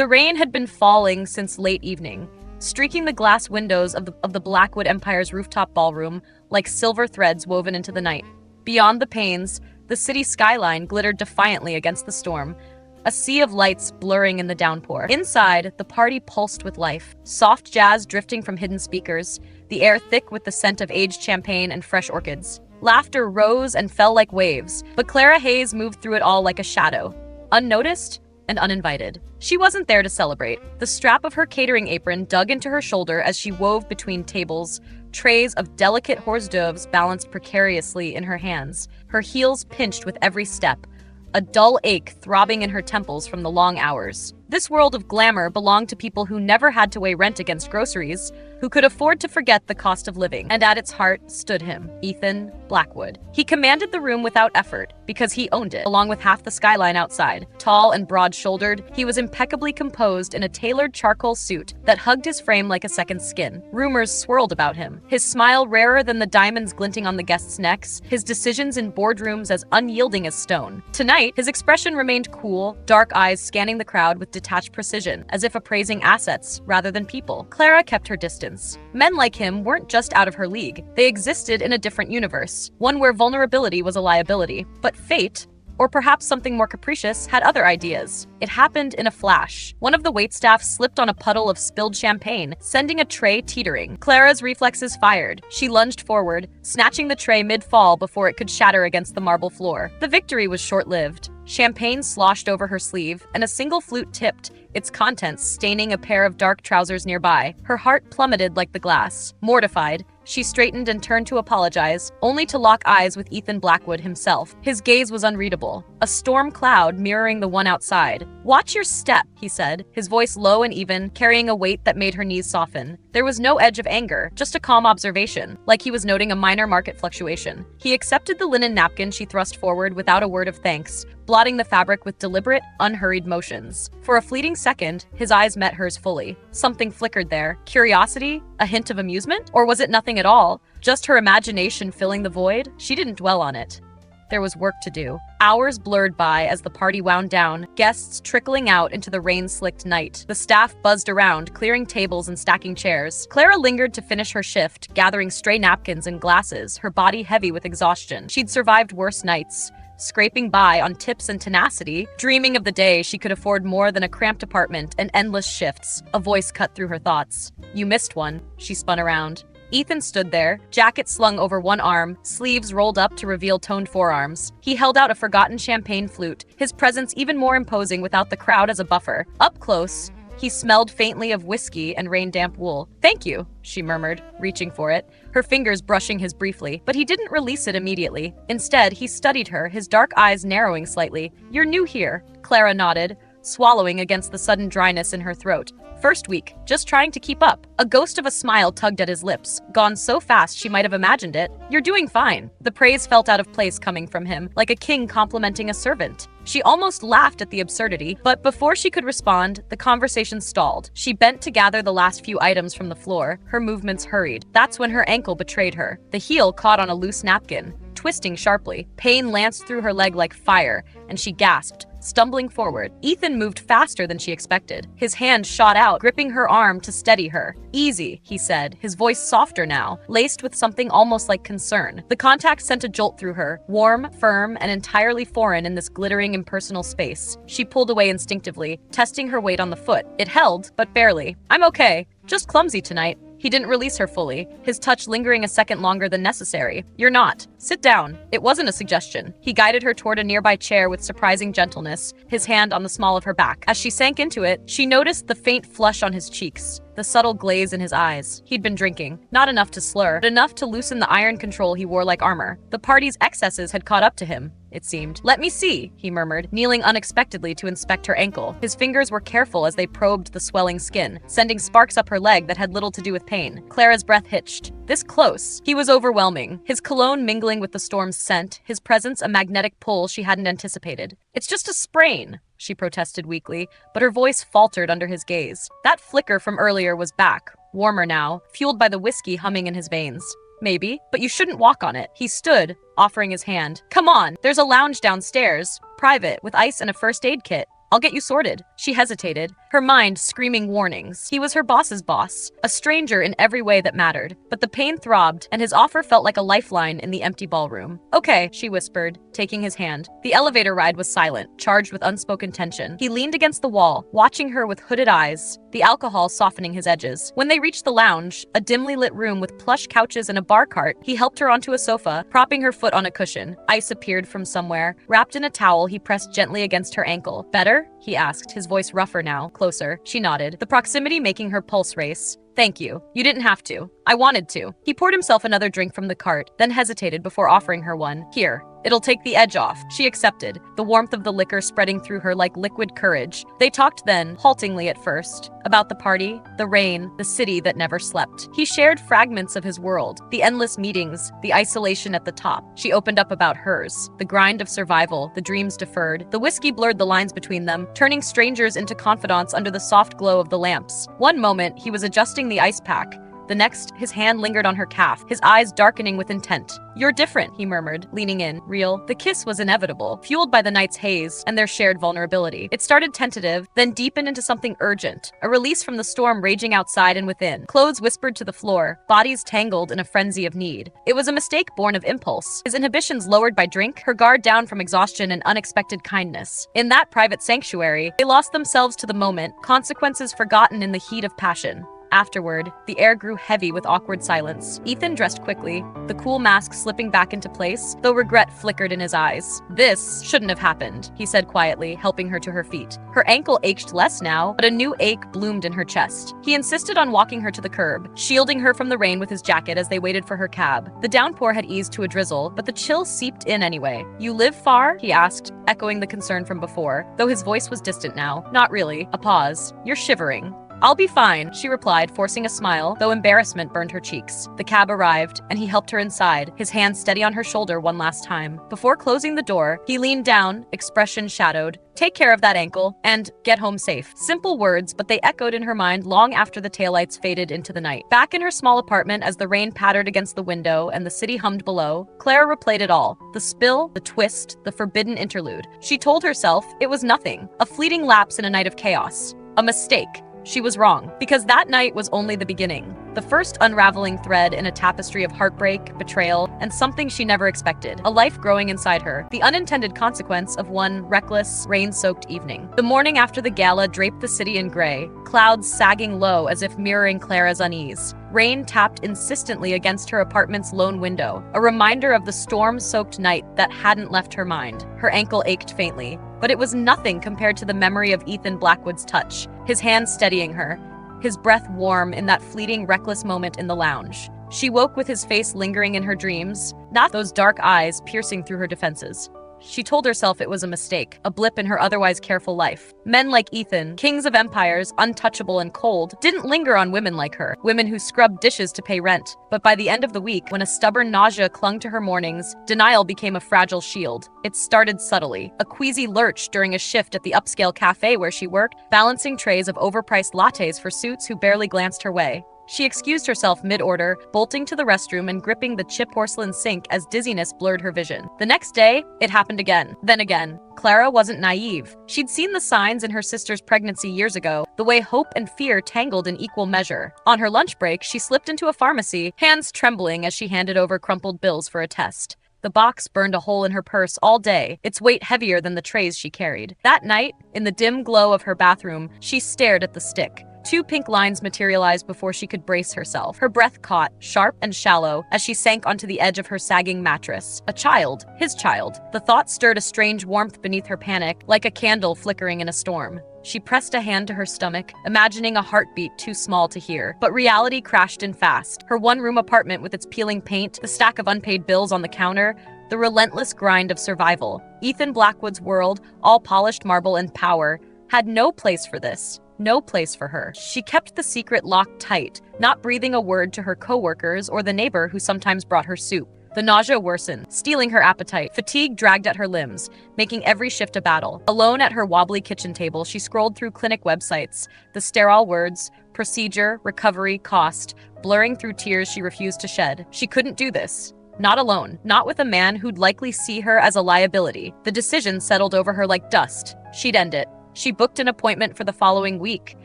The rain had been falling since late evening, streaking the glass windows of the Blackwood Empire's rooftop ballroom like silver threads woven into the night. Beyond the panes, the city skyline glittered defiantly against the storm, a sea of lights blurring in the downpour. Inside, the party pulsed with life. Soft jazz drifting from hidden speakers, the air thick with the scent of aged champagne and fresh orchids. Laughter rose and fell like waves, but Clara Hayes moved through it all like a shadow, unnoticed and uninvited. She wasn't there to celebrate. The strap of her catering apron dug into her shoulder as she wove between tables, trays of delicate hors d'oeuvres balanced precariously in her hands, her heels pinched with every step, a dull ache throbbing in her temples from the long hours. This world of glamour belonged to people who never had to weigh rent against groceries, who could afford to forget the cost of living. And at its heart stood him, Ethan Blackwood. He commanded the room without effort, because he owned it, along with half the skyline outside. Tall and broad-shouldered, he was impeccably composed in a tailored charcoal suit that hugged his frame like a second skin. Rumors swirled about him, his smile rarer than the diamonds glinting on the guests' necks, his decisions in boardrooms as unyielding as stone. Tonight, his expression remained cool, dark eyes scanning the crowd with detached precision, as if appraising assets rather than people. Clara kept her distance. Men like him weren't just out of her league. They existed in a different universe, one where vulnerability was a liability. But fate, or perhaps something more capricious, had other ideas. It happened in a flash. One of the waitstaff slipped on a puddle of spilled champagne, sending a tray teetering. Clara's reflexes fired. She lunged forward, snatching the tray mid-fall before it could shatter against the marble floor. The victory was short-lived. Champagne sloshed over her sleeve, and a single flute tipped, its contents staining a pair of dark trousers nearby. Her heart plummeted like the glass. Mortified, she straightened and turned to apologize, only to lock eyes with Ethan Blackwood himself. His gaze was unreadable, a storm cloud mirroring the one outside. "Watch your step," he said, his voice low and even, carrying a weight that made her knees soften. There was no edge of anger, just a calm observation, like he was noting a minor market fluctuation. He accepted the linen napkin she thrust forward without a word of thanks, blotting the fabric with deliberate, unhurried motions. For a fleeting second, his eyes met hers fully. Something flickered there. Curiosity? A hint of amusement? Or was it nothing at all? Just her imagination filling the void? She didn't dwell on it. There was work to do. Hours blurred by as the party wound down, guests trickling out into the rain-slicked night. The staff buzzed around, clearing tables and stacking chairs. Clara lingered to finish her shift, gathering stray napkins and glasses, her body heavy with exhaustion. She'd survived worse nights, scraping by on tips and tenacity, dreaming of the day she could afford more than a cramped apartment and endless shifts. A voice cut through her thoughts. "You missed one." She spun around. Ethan stood there, jacket slung over one arm, sleeves rolled up to reveal toned forearms. He held out a forgotten champagne flute, his presence even more imposing without the crowd as a buffer. Up close, he smelled faintly of whiskey and rain-damp wool. "Thank you," she murmured, reaching for it, her fingers brushing his briefly. But he didn't release it immediately. Instead, he studied her, his dark eyes narrowing slightly. "You're new here," Clara nodded, swallowing against the sudden dryness in her throat. "First week, just trying to keep up." A ghost of a smile tugged at his lips, gone so fast she might have imagined it. "You're doing fine." The praise felt out of place coming from him, like a king complimenting a servant. She almost laughed at the absurdity, but before she could respond, the conversation stalled. She bent to gather the last few items from the floor, her movements hurried. That's when her ankle betrayed her. The heel caught on a loose napkin, twisting sharply. Pain lanced through her leg like fire, and she gasped, stumbling forward. Ethan moved faster than she expected. His hand shot out, gripping her arm to steady her. "Easy," he said, his voice softer now, laced with something almost like concern. The contact sent a jolt through her, warm, firm, and entirely foreign in this glittering, impersonal space. She pulled away instinctively, testing her weight on the foot. It held, but barely. "I'm okay. Just clumsy tonight." He didn't release her fully, his touch lingering a second longer than necessary. "You're not. Sit down." It wasn't a suggestion. He guided her toward a nearby chair with surprising gentleness, his hand on the small of her back. As she sank into it, she noticed the faint flush on his cheeks, the subtle glaze in his eyes. He'd been drinking. Not enough to slur, but enough to loosen the iron control he wore like armor. The party's excesses had caught up to him, it seemed. "Let me see," he murmured, kneeling unexpectedly to inspect her ankle. His fingers were careful as they probed the swelling skin, sending sparks up her leg that had little to do with pain. Clara's breath hitched. This close. He was overwhelming, his cologne mingling with the storm's scent, his presence a magnetic pull she hadn't anticipated. "It's just a sprain," she protested weakly, but her voice faltered under his gaze. That flicker from earlier was back, warmer now, fueled by the whiskey humming in his veins. "Maybe, but you shouldn't walk on it." He stood, offering his hand. "Come on, there's a lounge downstairs, private, with ice and a first aid kit. I'll get you sorted." She hesitated, her mind screaming warnings. He was her boss's boss, a stranger in every way that mattered. But the pain throbbed, and his offer felt like a lifeline in the empty ballroom. "Okay," she whispered, taking his hand. The elevator ride was silent, charged with unspoken tension. He leaned against the wall, watching her with hooded eyes, the alcohol softening his edges. When they reached the lounge, a dimly lit room with plush couches and a bar cart, he helped her onto a sofa, propping her foot on a cushion. Ice appeared from somewhere. Wrapped in a towel, he pressed gently against her ankle. "Better?" he asked, his voice rougher now, closer. She nodded, the proximity making her pulse race. "Thank you. You didn't have to. I wanted to." He poured himself another drink from the cart, then hesitated before offering her one. "Here. It'll take the edge off." She accepted, the warmth of the liquor spreading through her like liquid courage. They talked then, haltingly at first, about the party, the rain, the city that never slept. He shared fragments of his world, the endless meetings, the isolation at the top. She opened up about hers, the grind of survival, the dreams deferred. The whiskey blurred the lines between them, turning strangers into confidants under the soft glow of the lamps. One moment, he was adjusting the ice pack. The next, his hand lingered on her calf, his eyes darkening with intent. "You're different," he murmured, leaning in. Real. The kiss was inevitable, fueled by the night's haze and their shared vulnerability. It started tentative, then deepened into something urgent, a release from the storm raging outside and within. Clothes whispered to the floor, bodies tangled in a frenzy of need. It was a mistake born of impulse, his inhibitions lowered by drink, her guard down from exhaustion and unexpected kindness. In that private sanctuary, they lost themselves to the moment, consequences forgotten in the heat of passion. Afterward, the air grew heavy with awkward silence. Ethan dressed quickly, the cool mask slipping back into place, though regret flickered in his eyes. "This shouldn't have happened," he said quietly, helping her to her feet. Her ankle ached less now, but a new ache bloomed in her chest. He insisted on walking her to the curb, shielding her from the rain with his jacket as they waited for her cab. The downpour had eased to a drizzle, but the chill seeped in anyway. "You live far?" he asked, echoing the concern from before, though his voice was distant now. "Not really." A pause. "You're shivering." "I'll be fine," she replied, forcing a smile, though embarrassment burned her cheeks. The cab arrived, and he helped her inside, his hand steady on her shoulder one last time. Before closing the door, he leaned down, expression shadowed. "Take care of that ankle, and get home safe." Simple words, but they echoed in her mind long after the taillights faded into the night. Back in her small apartment, as the rain pattered against the window and the city hummed below, Clara replayed it all. The spill, the twist, the forbidden interlude. She told herself it was nothing, a fleeting lapse in a night of chaos. A mistake. She was wrong, because that night was only the beginning. The first unraveling thread in a tapestry of heartbreak, betrayal, and something she never expected. A life growing inside her. The unintended consequence of one reckless, rain-soaked evening. The morning after the gala draped the city in gray, clouds sagging low as if mirroring Clara's unease. Rain tapped insistently against her apartment's lone window, a reminder of the storm-soaked night that hadn't left her mind. Her ankle ached faintly, but it was nothing compared to the memory of Ethan Blackwood's touch, his hand steadying her, his breath warm in that fleeting, reckless moment in the lounge. She woke with his face lingering in her dreams, not those dark eyes piercing through her defenses. She told herself it was a mistake, a blip in her otherwise careful life. Men like Ethan, kings of empires, untouchable and cold, didn't linger on women like her, women who scrubbed dishes to pay rent. But by the end of the week, when a stubborn nausea clung to her mornings, denial became a fragile shield. It started subtly, a queasy lurch during a shift at the upscale cafe where she worked, balancing trays of overpriced lattes for suits who barely glanced her way. She excused herself mid-order, bolting to the restroom and gripping the chip porcelain sink as dizziness blurred her vision. The next day, it happened again. Then again. Clara wasn't naive. She'd seen the signs in her sister's pregnancy years ago, the way hope and fear tangled in equal measure. On her lunch break, she slipped into a pharmacy, hands trembling as she handed over crumpled bills for a test. The box burned a hole in her purse all day, its weight heavier than the trays she carried. That night, in the dim glow of her bathroom, she stared at the stick. 2 pink lines materialized before she could brace herself. Her breath caught, sharp and shallow, as she sank onto the edge of her sagging mattress. A child. His child. The thought stirred a strange warmth beneath her panic, like a candle flickering in a storm. She pressed a hand to her stomach, imagining a heartbeat too small to hear. But reality crashed in fast. Her one-room apartment with its peeling paint, the stack of unpaid bills on the counter, the relentless grind of survival. Ethan Blackwood's world, all polished marble and power, had no place for this. No place for her. She kept the secret locked tight, not breathing a word to her coworkers or the neighbor who sometimes brought her soup. The nausea worsened, stealing her appetite. Fatigue dragged at her limbs, making every shift a battle. Alone at her wobbly kitchen table, she scrolled through clinic websites, the sterile words, procedure, recovery, cost, blurring through tears she refused to shed. She couldn't do this. Not alone, not with a man who'd likely see her as a liability. The decision settled over her like dust. She'd end it. She booked an appointment for the following week,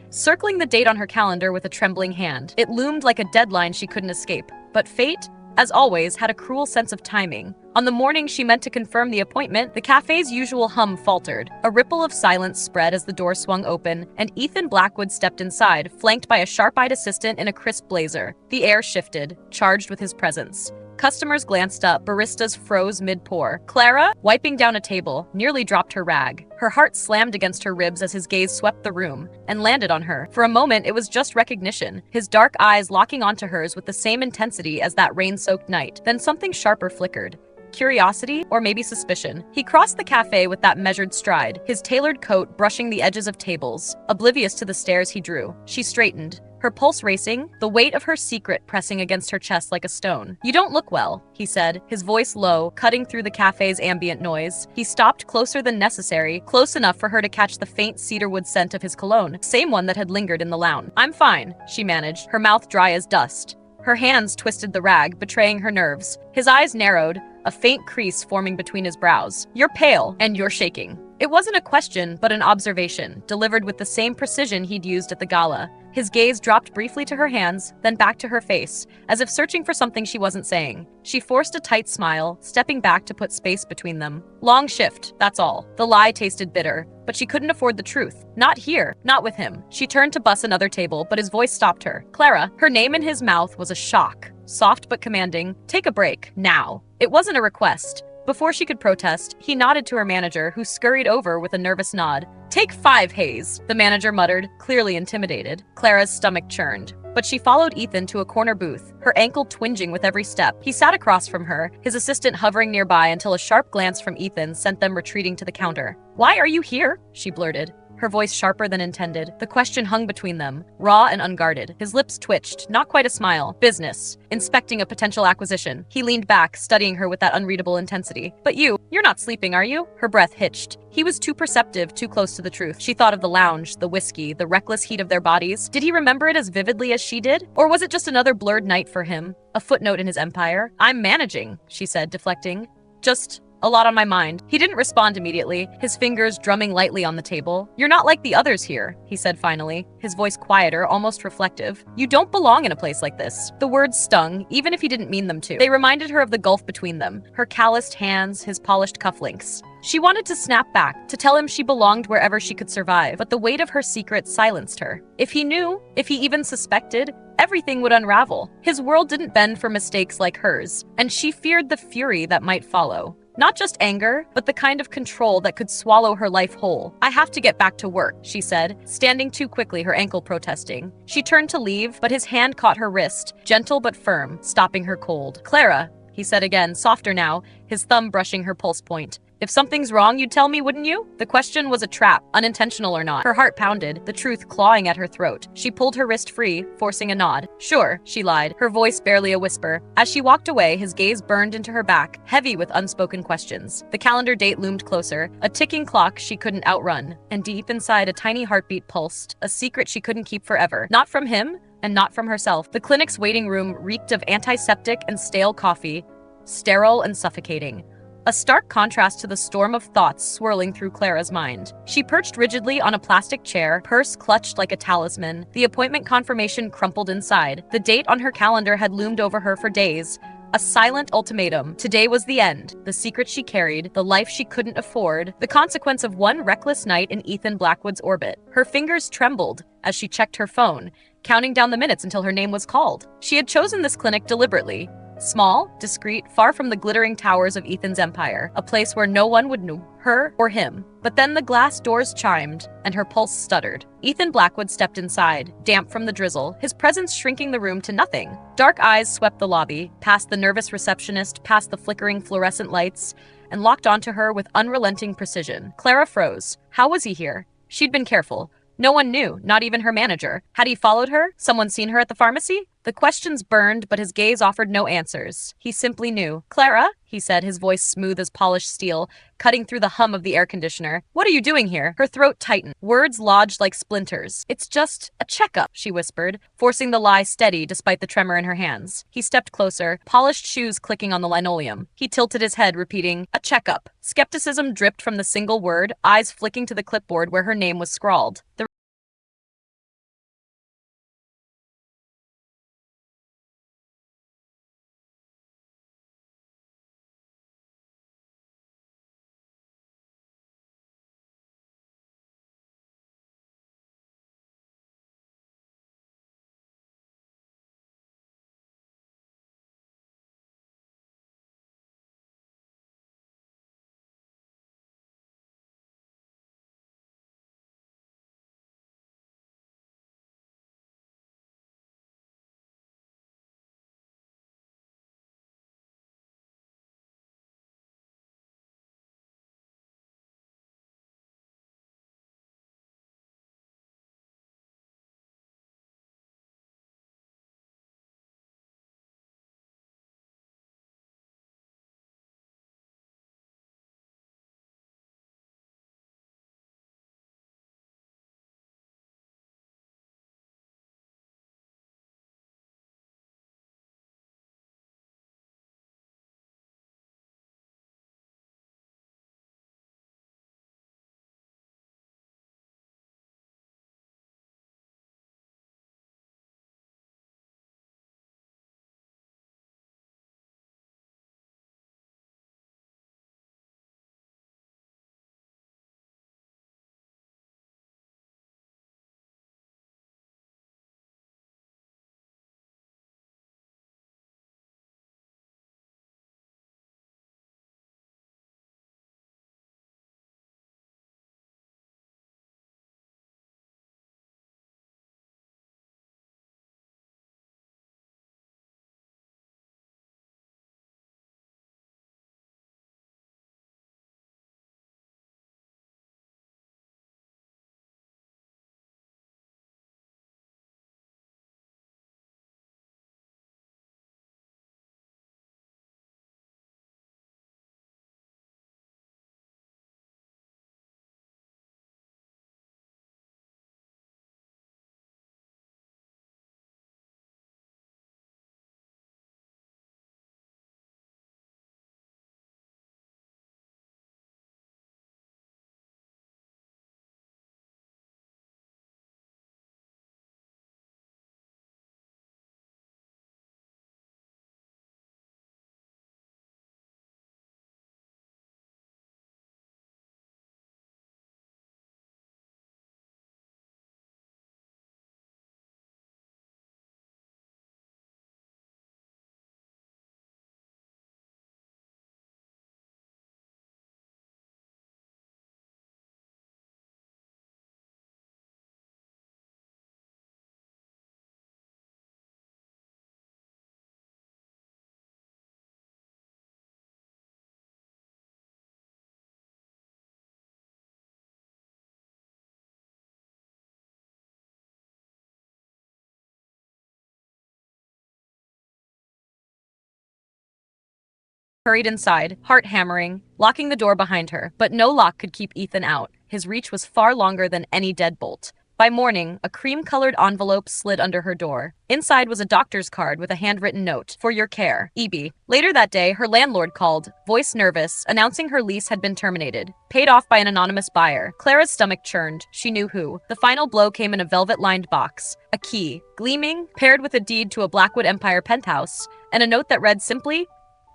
circling the date on her calendar with a trembling hand. It loomed like a deadline she couldn't escape. But fate, as always, had a cruel sense of timing. On the morning she meant to confirm the appointment, the cafe's usual hum faltered. A ripple of silence spread as the door swung open, and Ethan Blackwood stepped inside, flanked by a sharp-eyed assistant in a crisp blazer. The air shifted, charged with his presence. Customers glanced up, baristas froze mid-pour. Clara, wiping down a table, nearly dropped her rag. Her heart slammed against her ribs as his gaze swept the room and landed on her. For a moment, it was just recognition, his dark eyes locking onto hers with the same intensity as that rain-soaked night. Then something sharper flickered. Curiosity, or maybe suspicion. He crossed the cafe with that measured stride, his tailored coat brushing the edges of tables, oblivious to the stares he drew. She straightened, her pulse racing, the weight of her secret pressing against her chest like a stone. "You don't look well," he said, his voice low, cutting through the cafe's ambient noise. He stopped closer than necessary, close enough for her to catch the faint cedarwood scent of his cologne, same one that had lingered in the lounge. "I'm fine," she managed, her mouth dry as dust. Her hands twisted the rag, betraying her nerves. His eyes narrowed, a faint crease forming between his brows. "You're pale, and you're shaking." It wasn't a question, but an observation, delivered with the same precision he'd used at the gala. His gaze dropped briefly to her hands, then back to her face, as if searching for something she wasn't saying. She forced a tight smile, stepping back to put space between them. "Long shift, that's all." The lie tasted bitter, but she couldn't afford the truth. Not here, not with him. She turned to bus another table, but his voice stopped her. "Clara." Her name in his mouth was a shock. Soft but commanding. "Take a break, now." It wasn't a request. Before she could protest, he nodded to her manager, who scurried over with a nervous nod. "Take 5, Hayes," the manager muttered, clearly intimidated. Clara's stomach churned, but she followed Ethan to a corner booth, her ankle twinging with every step. He sat across from her, his assistant hovering nearby until a sharp glance from Ethan sent them retreating to the counter. "Why are you here?" she blurted, her voice sharper than intended. The question hung between them, raw and unguarded. His lips twitched, not quite a smile. "Business. Inspecting a potential acquisition." He leaned back, studying her with that unreadable intensity. "But you're not sleeping, are you?" Her breath hitched. He was too perceptive, too close to the truth. She thought of the lounge, the whiskey, the reckless heat of their bodies. Did he remember it as vividly as she did? Or was it just another blurred night for him? A footnote in his empire? "I'm managing," she said, deflecting. "Just a lot on my mind." He didn't respond immediately, his fingers drumming lightly on the table. "You're not like the others here," he said finally, his voice quieter, almost reflective. "You don't belong in a place like this." The words stung, even if he didn't mean them to. They reminded her of the gulf between them, her calloused hands, his polished cufflinks. She wanted to snap back, to tell him she belonged wherever she could survive, but the weight of her secret silenced her. If he knew, if he even suspected, everything would unravel. His world didn't bend for mistakes like hers, and she feared the fury that might follow. Not just anger, but the kind of control that could swallow her life whole. "I have to get back to work," she said, standing too quickly, her ankle protesting. She turned to leave, but his hand caught her wrist, gentle but firm, stopping her cold. "Clara," he said again, softer now, his thumb brushing her pulse point. "If something's wrong, you'd tell me, wouldn't you?" The question was a trap, unintentional or not. Her heart pounded, the truth clawing at her throat. She pulled her wrist free, forcing a nod. "Sure," she lied, her voice barely a whisper. As she walked away, his gaze burned into her back, heavy with unspoken questions. The calendar date loomed closer, a ticking clock she couldn't outrun. And deep inside, a tiny heartbeat pulsed, a secret she couldn't keep forever. Not from him, and not from herself. The clinic's waiting room reeked of antiseptic and stale coffee, sterile and suffocating. A stark contrast to the storm of thoughts swirling through Clara's mind. She perched rigidly on a plastic chair, purse clutched like a talisman. The appointment confirmation crumpled inside. The date on her calendar had loomed over her for days. A silent ultimatum. Today was the end. The secret she carried, the life she couldn't afford, the consequence of one reckless night in Ethan Blackwood's orbit. Her fingers trembled as she checked her phone, counting down the minutes until her name was called. She had chosen this clinic deliberately. Small, discreet, far from the glittering towers of Ethan's empire, a place where no one would know her or him. But then the glass doors chimed, and her pulse stuttered. Ethan Blackwood stepped inside, damp from the drizzle, his presence shrinking the room to nothing. Dark eyes swept the lobby, past the nervous receptionist, past the flickering fluorescent lights, and locked onto her with unrelenting precision. Clara froze. How was he here? She'd been careful. No one knew, not even her manager. Had he followed her? Someone seen her at the pharmacy? The questions burned, but his gaze offered no answers. He simply knew. "Clara," he said, his voice smooth as polished steel, cutting through the hum of the air conditioner. "What are you doing here?" Her throat tightened. Words lodged like splinters. "It's just a checkup," she whispered, forcing the lie steady despite the tremor in her hands. He stepped closer, polished shoes clicking on the linoleum. He tilted his head, repeating, "A checkup." Skepticism dripped from the single word, eyes flicking to the clipboard where her name was scrawled. The hurried inside, heart hammering, locking the door behind her. But no lock could keep Ethan out. His reach was far longer than any deadbolt. By morning, a cream-colored envelope slid under her door. Inside was a doctor's card with a handwritten note, "For your care, E.B." Later that day, her landlord called, voice nervous, announcing her lease had been terminated, paid off by an anonymous buyer. Clara's stomach churned. She knew who. The final blow came in a velvet-lined box. A key, gleaming, paired with a deed to a Blackwood Empire penthouse, and a note that read simply,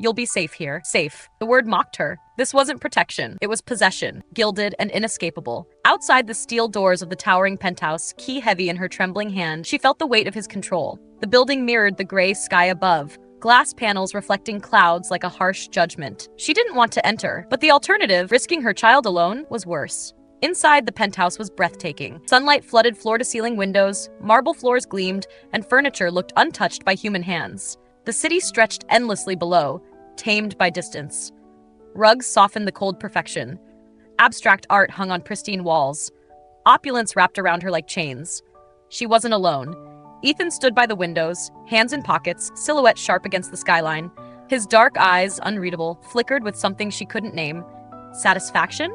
"You'll be safe here." Safe. The word mocked her. This wasn't protection. It was possession, gilded and inescapable. Outside the steel doors of the towering penthouse, key heavy in her trembling hand, she felt the weight of his control. The building mirrored the gray sky above, glass panels reflecting clouds like a harsh judgment. She didn't want to enter, but the alternative, risking her child alone, was worse. Inside, the penthouse was breathtaking. Sunlight flooded floor-to-ceiling windows, marble floors gleamed, and furniture looked untouched by human hands. The city stretched endlessly below, tamed by distance. Rugs softened the cold perfection. Abstract art hung on pristine walls. Opulence wrapped around her like chains. She wasn't alone. Ethan stood by the windows, hands in pockets, silhouette sharp against the skyline. His dark eyes, unreadable, flickered with something she couldn't name. Satisfaction?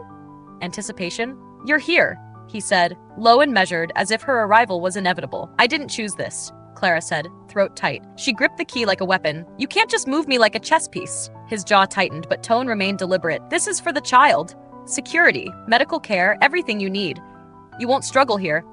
Anticipation? "You're here," he said, low and measured, as if her arrival was inevitable. "I didn't choose this," Clara said, throat tight. She gripped the key like a weapon. "You can't just move me like a chess piece." His jaw tightened, but tone remained deliberate. "This is for the child. Security, medical care, everything you need. You won't struggle here."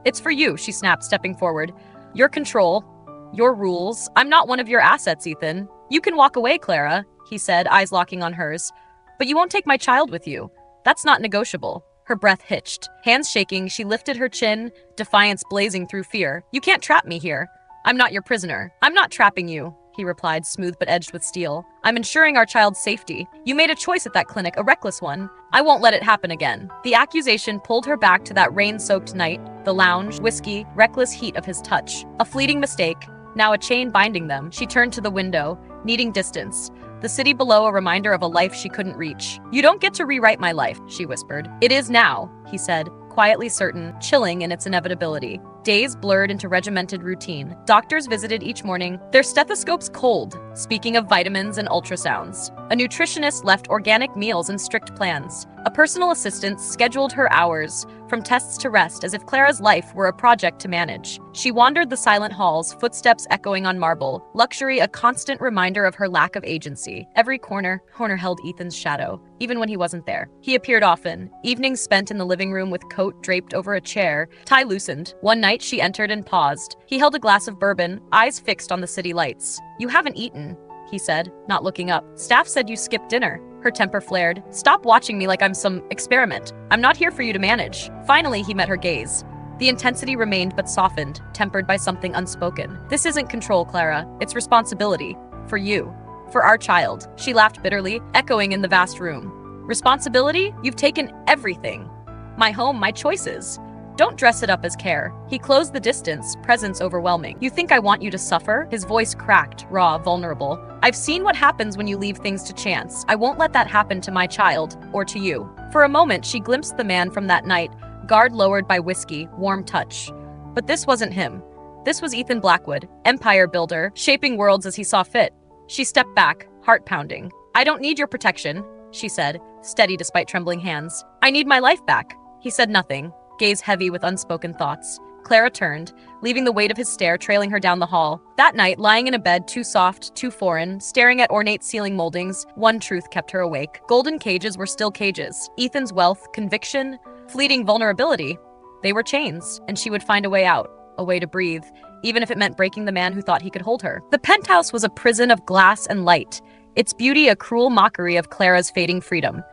"It's for you," she snapped, stepping forward. "Your control, your rules. I'm not one of your assets, Ethan." "You can walk away, Clara," he said, eyes locking on hers. "But you won't take my child with you. That's not negotiable." Her breath hitched. Hands shaking, she lifted her chin, defiance blazing through fear. "You can't trap me here. I'm not your prisoner." "I'm not trapping you," he replied, smooth but edged with steel. "I'm ensuring our child's safety. You made a choice at that clinic, a reckless one. I won't let it happen again." The accusation pulled her back to that rain-soaked night, the lounge, whiskey, reckless heat of his touch. A fleeting mistake, now a chain binding them. She turned to the window, needing distance. The city below a reminder of a life she couldn't reach. "You don't get to rewrite my life," she whispered. "It is now," he said, quietly certain, chilling in its inevitability. Days blurred into regimented routine. Doctors visited each morning, their stethoscopes cold, speaking of vitamins and ultrasounds. A nutritionist left organic meals and strict plans. A personal assistant scheduled her hours, from tests to rest, as if Clara's life were a project to manage. She wandered the silent halls, footsteps echoing on marble, luxury a constant reminder of her lack of agency. Every corner held Ethan's shadow, even when he wasn't there. He appeared often, evenings spent in the living room with coat draped over a chair, tie loosened. One night she entered and paused. He held a glass of bourbon, eyes fixed on the city lights. "You haven't eaten," he said, not looking up. "Staff said you skipped dinner." Her temper flared. "Stop watching me like I'm some experiment. I'm not here for you to manage." Finally, he met her gaze. The intensity remained but softened, tempered by something unspoken. "This isn't control, Clara. It's responsibility. For you. For our child." She laughed bitterly, echoing in the vast room. "Responsibility? You've taken everything. My home, my choices. Don't dress it up as care." He closed the distance, presence overwhelming. "You think I want you to suffer?" His voice cracked, raw, vulnerable. "I've seen what happens when you leave things to chance. I won't let that happen to my child, or to you." For a moment, she glimpsed the man from that night, guard lowered by whiskey, warm touch. But this wasn't him. This was Ethan Blackwood, empire builder, shaping worlds as he saw fit. She stepped back, heart pounding. "I don't need your protection," she said, steady despite trembling hands. "I need my life back." He said nothing, gaze heavy with unspoken thoughts. Clara turned, leaving the weight of his stare trailing her down the hall. That night, lying in a bed too soft, too foreign, staring at ornate ceiling moldings, one truth kept her awake. Golden cages were still cages. Ethan's wealth, conviction, fleeting vulnerability, they were chains, and she would find a way out, a way to breathe, even if it meant breaking the man who thought he could hold her. The penthouse was a prison of glass and light, its beauty a cruel mockery of Clara's fading freedom.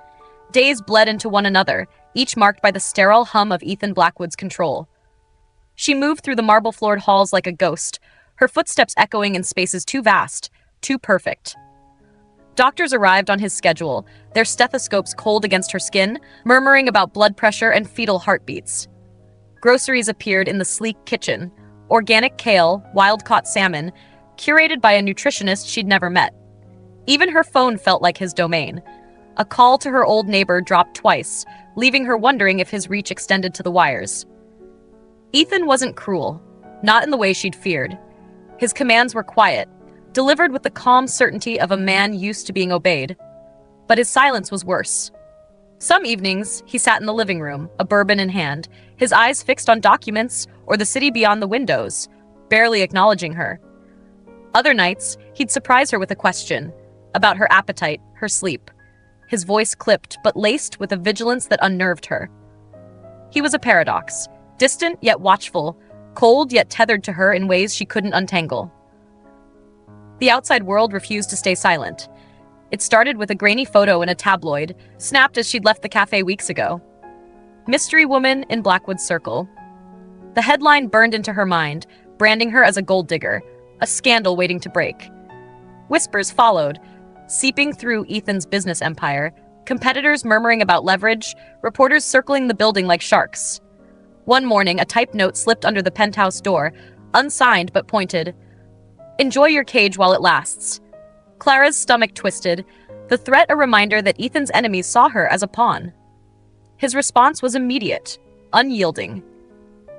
Days bled into one another, each marked by the sterile hum of Ethan Blackwood's control. She moved through the marble-floored halls like a ghost, her footsteps echoing in spaces too vast, too perfect. Doctors arrived on his schedule, their stethoscopes cold against her skin, murmuring about blood pressure and fetal heartbeats. Groceries appeared in the sleek kitchen, organic kale, wild-caught salmon, curated by a nutritionist she'd never met. Even her phone felt like his domain. A call to her old neighbor dropped twice, leaving her wondering if his reach extended to the wires. Ethan wasn't cruel, not in the way she'd feared. His commands were quiet, delivered with the calm certainty of a man used to being obeyed. But his silence was worse. Some evenings, he sat in the living room, a bourbon in hand, his eyes fixed on documents or the city beyond the windows, barely acknowledging her. Other nights, he'd surprise her with a question about her appetite, her sleep. His voice clipped, but laced with a vigilance that unnerved her. He was a paradox, distant yet watchful, cold yet tethered to her in ways she couldn't untangle. The outside world refused to stay silent. It started with a grainy photo in a tabloid, snapped as she'd left the cafe weeks ago. "Mystery woman in Blackwood's circle." The headline burned into her mind, branding her as a gold digger, a scandal waiting to break. Whispers followed, seeping through Ethan's business empire, competitors murmuring about leverage, reporters circling the building like sharks. One morning, a typed note slipped under the penthouse door, unsigned but pointed. "Enjoy your cage while it lasts." Clara's stomach twisted, the threat a reminder that Ethan's enemies saw her as a pawn. His response was immediate, unyielding.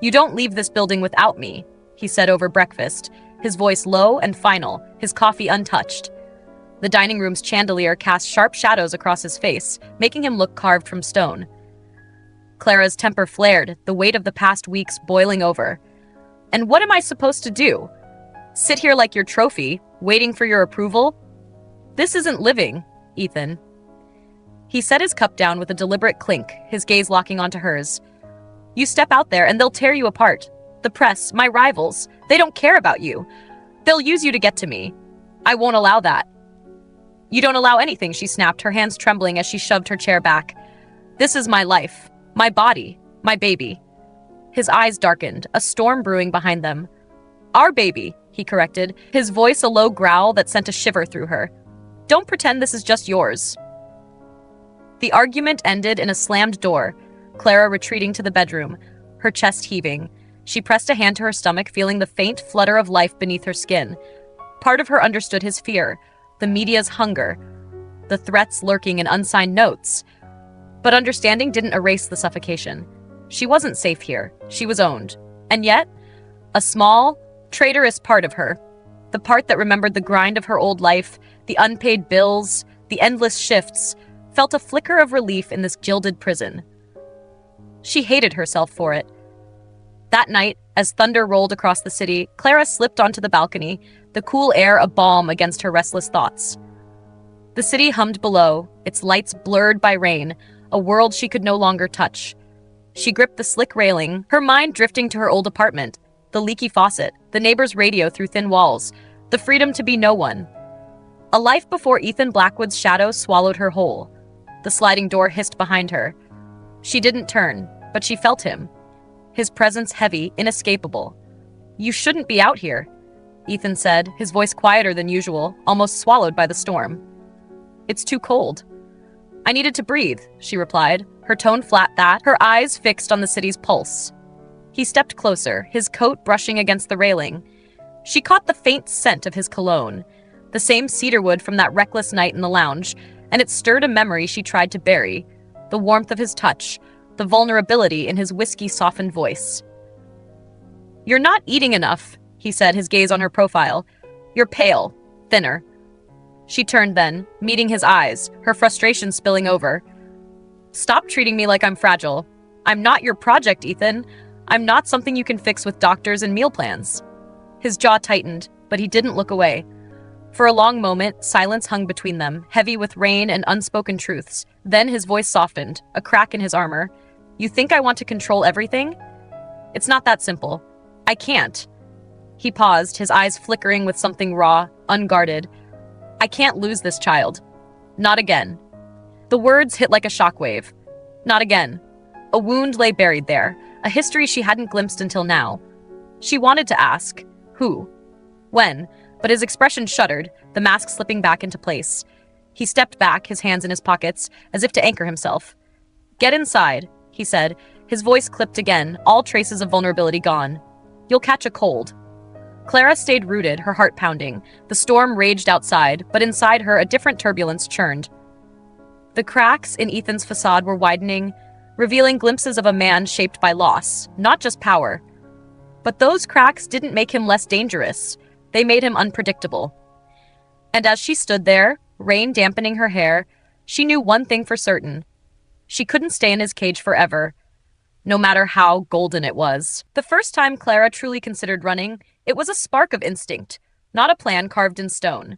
"You don't leave this building without me," he said over breakfast, his voice low and final, his coffee untouched. The dining room's chandelier cast sharp shadows across his face, making him look carved from stone. Clara's temper flared, the weight of the past weeks boiling over. And what am I supposed to do? Sit here like your trophy, waiting for your approval? This isn't living, Ethan. He set his cup down with a deliberate clink, his gaze locking onto hers. You step out there and they'll tear you apart. The press, my rivals, they don't care about you. They'll use you to get to me. I won't allow that. You don't allow anything, she snapped, her hands trembling as she shoved her chair back. This is my life, my body, my baby. His eyes darkened, a storm brewing behind them. Our baby, he corrected, his voice a low growl that sent a shiver through her. Don't pretend this is just yours. The argument ended in a slammed door, Clara retreating to the bedroom, her chest heaving. She pressed a hand to her stomach, feeling the faint flutter of life beneath her skin. Part of her understood his fear, the media's hunger, the threats lurking in unsigned notes. But understanding didn't erase the suffocation. She wasn't safe here. She was owned. And yet, a small, traitorous part of her, the part that remembered the grind of her old life, the unpaid bills, the endless shifts, felt a flicker of relief in this gilded prison. She hated herself for it. That night, as thunder rolled across the city, Clara slipped onto the balcony, the cool air a balm against her restless thoughts. The city hummed below, its lights blurred by rain, a world she could no longer touch. She gripped the slick railing, her mind drifting to her old apartment, the leaky faucet, the neighbor's radio through thin walls, the freedom to be no one. A life before Ethan Blackwood's shadow swallowed her whole. The sliding door hissed behind her. She didn't turn, but she felt him. His presence heavy, inescapable. You shouldn't be out here, Ethan said, his voice quieter than usual, almost swallowed by the storm. It's too cold. I needed to breathe, she replied, her tone flat that, her eyes fixed on the city's pulse. He stepped closer, his coat brushing against the railing. She caught the faint scent of his cologne, the same cedarwood from that reckless night in the lounge, and it stirred a memory she tried to bury, the warmth of his touch, the vulnerability in his whiskey-softened voice. You're not eating enough, he said, his gaze on her profile. You're pale, thinner. She turned then, meeting his eyes, her frustration spilling over. Stop treating me like I'm fragile. I'm not your project, Ethan. I'm not something you can fix with doctors and meal plans. His jaw tightened, but he didn't look away. For a long moment, silence hung between them, heavy with rain and unspoken truths. Then his voice softened, a crack in his armor. You think I want to control everything? It's not that simple. I can't. He paused, his eyes flickering with something raw, unguarded. I can't lose this child. Not again. The words hit like a shockwave. Not again. A wound lay buried there, a history she hadn't glimpsed until now. She wanted to ask, who? When? But his expression shuddered, the mask slipping back into place. He stepped back, his hands in his pockets, as if to anchor himself. Get inside, he said, his voice clipped again, all traces of vulnerability gone. You'll catch a cold. Clara stayed rooted, her heart pounding. The storm raged outside, but inside her a different turbulence churned. The cracks in Ethan's facade were widening, revealing glimpses of a man shaped by loss, not just power. But those cracks didn't make him less dangerous. They made him unpredictable. And as she stood there, rain dampening her hair, she knew one thing for certain. She couldn't stay in his cage forever, no matter how golden it was. The first time Clara truly considered running, it was a spark of instinct, not a plan carved in stone.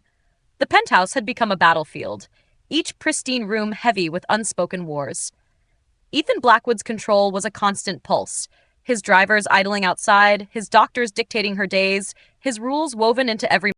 The penthouse had become a battlefield, each pristine room heavy with unspoken wars. Ethan Blackwood's control was a constant pulse, his drivers idling outside, his doctors dictating her days, his rules woven into every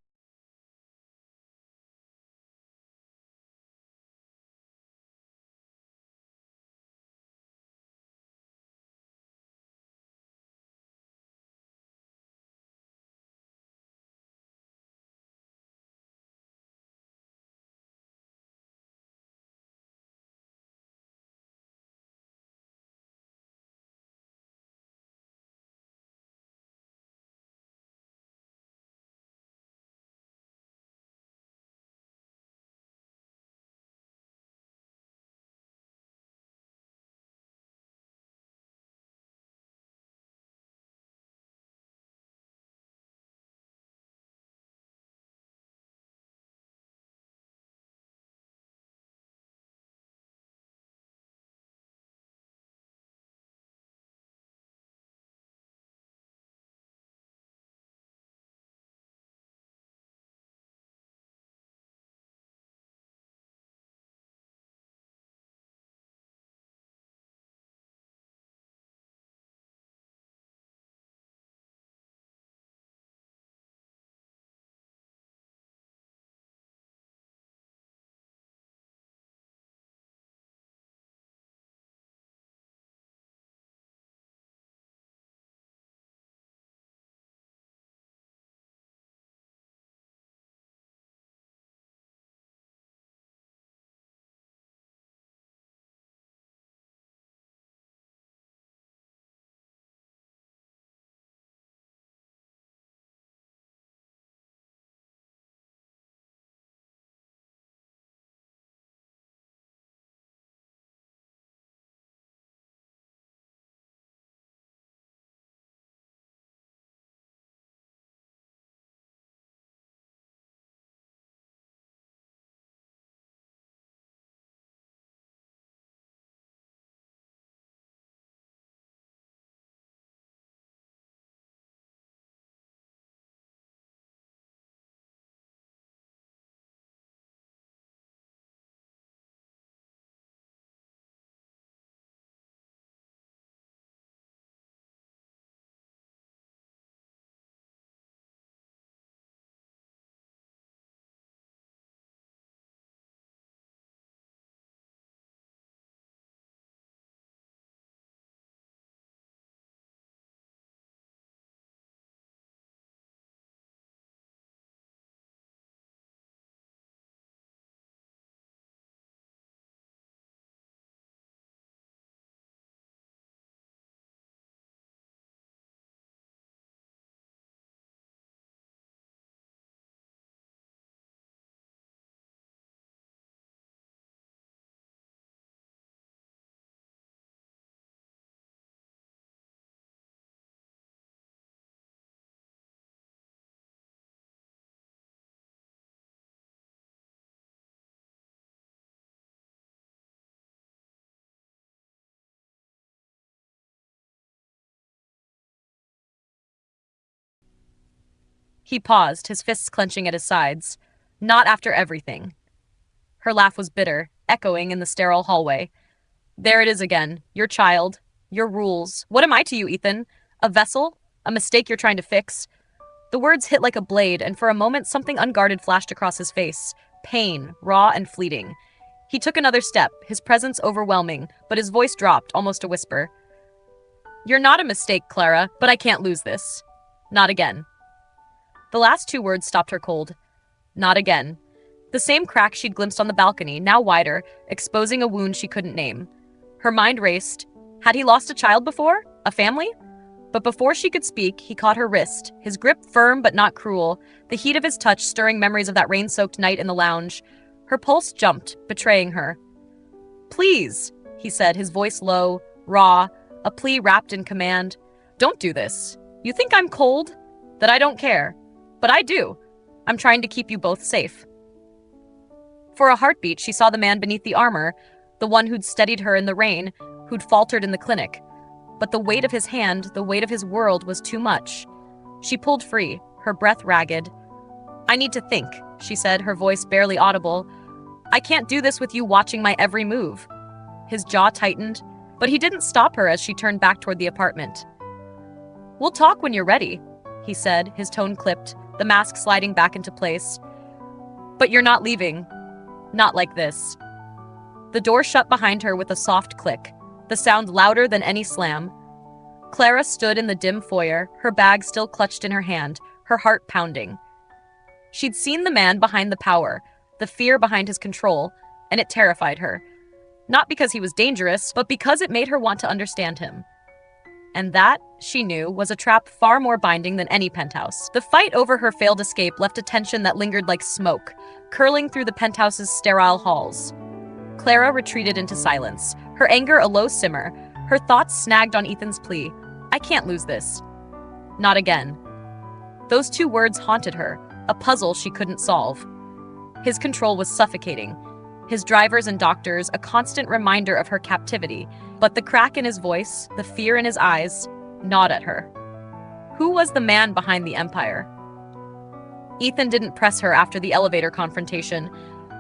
He paused, his fists clenching at his sides. Not after everything. Her laugh was bitter, echoing in the sterile hallway. There it is again. Your child. Your rules. What am I to you, Ethan? A vessel? A mistake you're trying to fix? The words hit like a blade, and for a moment something unguarded flashed across his face. Pain, raw and fleeting. He took another step, his presence overwhelming, but his voice dropped, almost a whisper. You're not a mistake, Clara, but I can't lose this. Not again. The last two words stopped her cold. Not again. The same crack she'd glimpsed on the balcony, now wider, exposing a wound she couldn't name. Her mind raced. Had he lost a child before? A family? But before she could speak, he caught her wrist, his grip firm but not cruel, the heat of his touch stirring memories of that rain-soaked night in the lounge. Her pulse jumped, betraying her. Please, he said, his voice low, raw, a plea wrapped in command. Don't do this. You think I'm cold? That I don't care. But I do. I'm trying to keep you both safe. For a heartbeat, she saw the man beneath the armor, the one who'd steadied her in the rain, who'd faltered in the clinic. But the weight of his hand, the weight of his world was too much. She pulled free, her breath ragged. I need to think, she said, her voice barely audible. I can't do this with you watching my every move. His jaw tightened, but he didn't stop her as she turned back toward the apartment. We'll talk when you're ready, he said, his tone clipped, the mask sliding back into place. But you're not leaving. Not like this. The door shut behind her with a soft click, the sound louder than any slam. Clara stood in the dim foyer, her bag still clutched in her hand, her heart pounding. She'd seen the man behind the power, the fear behind his control, and it terrified her. Not because he was dangerous, but because it made her want to understand him. And that, she knew, was a trap far more binding than any penthouse. The fight over her failed escape left a tension that lingered like smoke, curling through the penthouse's sterile halls. Clara retreated into silence, her anger a low simmer, her thoughts snagged on Ethan's plea. I can't lose this. Not again. Those two words haunted her, a puzzle she couldn't solve. His control was suffocating. His drivers and doctors, a constant reminder of her captivity, but the crack in his voice, the fear in his eyes, gnawed at her. Who was the man behind the empire? Ethan didn't press her after the elevator confrontation,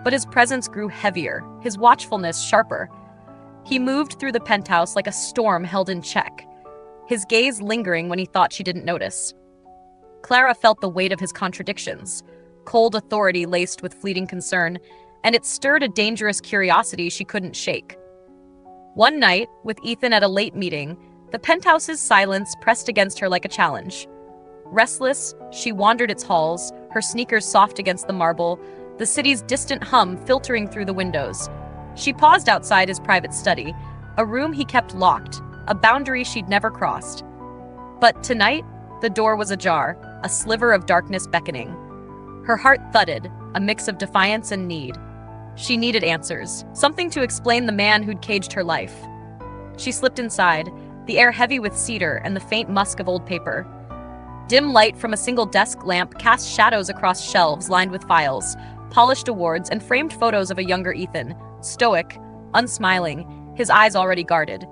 but his presence grew heavier, his watchfulness sharper. He moved through the penthouse like a storm held in check, his gaze lingering when he thought she didn't notice. Clara felt the weight of his contradictions, cold authority laced with fleeting concern, and it stirred a dangerous curiosity she couldn't shake. One night, with Ethan at a late meeting, the penthouse's silence pressed against her like a challenge. Restless, she wandered its halls, her sneakers soft against the marble, the city's distant hum filtering through the windows. She paused outside his private study, a room he kept locked, a boundary she'd never crossed. But tonight, the door was ajar, a sliver of darkness beckoning. Her heart thudded, a mix of defiance and need. She needed answers, something to explain the man who'd caged her life. She slipped inside, the air heavy with cedar and the faint musk of old paper. Dim light from a single desk lamp cast shadows across shelves lined with files, polished awards, and framed photos of a younger Ethan, stoic, unsmiling, his eyes already guarded.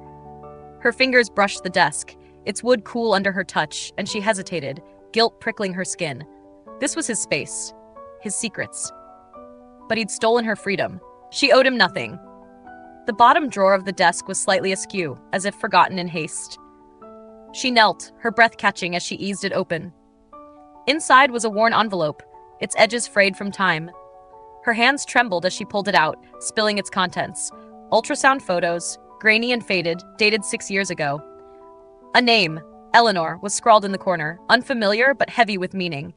Her fingers brushed the desk, its wood cool under her touch, and she hesitated, guilt prickling her skin. This was his space, his secrets. But he'd stolen her freedom. She owed him nothing. The bottom drawer of the desk was slightly askew, as if forgotten in haste. She knelt, her breath catching as she eased it open. Inside was a worn envelope, its edges frayed from time. Her hands trembled as she pulled it out, spilling its contents. Ultrasound photos, grainy and faded, dated 6 years ago. A name, Eleanor, was scrawled in the corner, unfamiliar but heavy with meaning.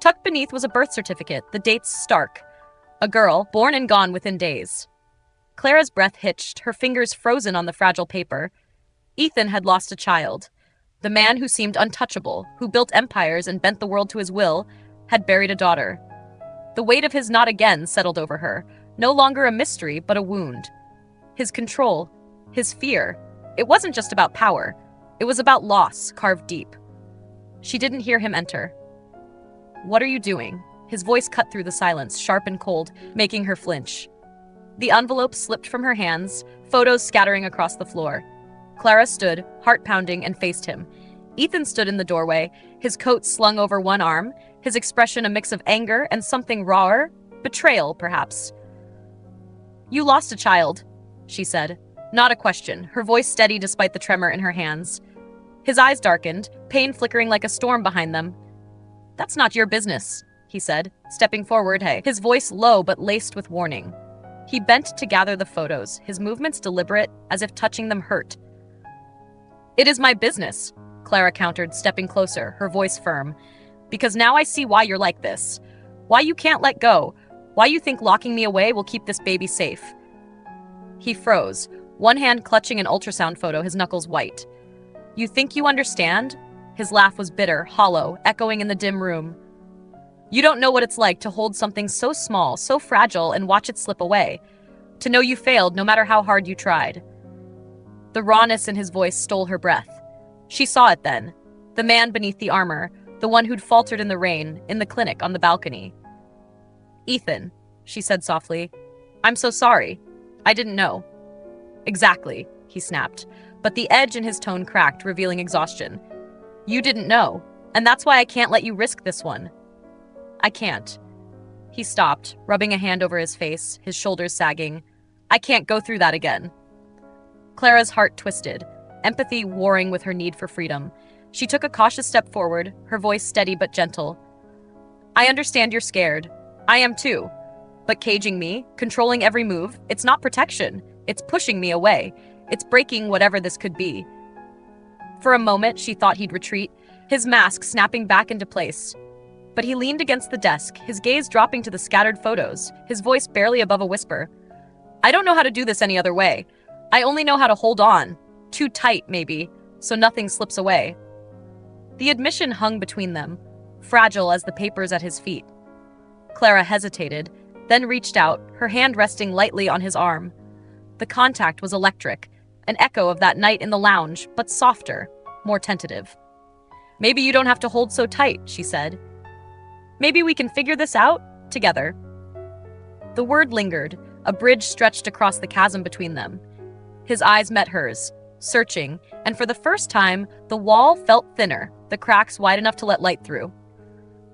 Tucked beneath was a birth certificate, the dates stark. A girl, born and gone within days. Clara's breath hitched, her fingers frozen on the fragile paper. Ethan had lost a child. The man who seemed untouchable, who built empires and bent the world to his will, had buried a daughter. The weight of his not again settled over her, no longer a mystery, but a wound. His control, his fear, it wasn't just about power. It was about loss, carved deep. She didn't hear him enter. What are you doing? His voice cut through the silence, sharp and cold, making her flinch. The envelope slipped from her hands, photos scattering across the floor. Clara stood, heart pounding, and faced him. Ethan stood in the doorway, his coat slung over one arm, his expression a mix of anger and something rawer, betrayal, perhaps. "You lost a child," she said. Not a question, her voice steady despite the tremor in her hands. His eyes darkened, pain flickering like a storm behind them. "That's not your business," he said, stepping forward, his voice low but laced with warning. He bent to gather the photos, his movements deliberate, as if touching them hurt. "It is my business," Clara countered, stepping closer, her voice firm. "Because now I see why you're like this. Why you can't let go. Why you think locking me away will keep this baby safe." He froze, one hand clutching an ultrasound photo, his knuckles white. "You think you understand?" His laugh was bitter, hollow, echoing in the dim room. "You don't know what it's like to hold something so small, so fragile, and watch it slip away. To know you failed no matter how hard you tried." The rawness in his voice stole her breath. She saw it then. The man beneath the armor, the one who'd faltered in the rain, in the clinic, on the balcony. "Ethan," she said softly, "I'm so sorry. I didn't know." "Exactly," he snapped, but the edge in his tone cracked, revealing exhaustion. "You didn't know, and that's why I can't let you risk this one." "I can't." He stopped, rubbing a hand over his face, his shoulders sagging. "I can't go through that again." Clara's heart twisted, empathy warring with her need for freedom. She took a cautious step forward, her voice steady but gentle. "I understand you're scared. I am too. But caging me, controlling every move, it's not protection. It's pushing me away. It's breaking whatever this could be." For a moment, she thought he'd retreat, his mask snapping back into place. But he leaned against the desk, his gaze dropping to the scattered photos, his voice barely above a whisper. "I don't know how to do this any other way. I only know how to hold on. Too tight, maybe, so nothing slips away." The admission hung between them, fragile as the papers at his feet. Clara hesitated, then reached out, her hand resting lightly on his arm. The contact was electric, an echo of that night in the lounge, but softer, more tentative. "Maybe you don't have to hold so tight," she said. "Maybe we can figure this out together." The word lingered, a bridge stretched across the chasm between them. His eyes met hers, searching, and for the first time, the wall felt thinner, the cracks wide enough to let light through.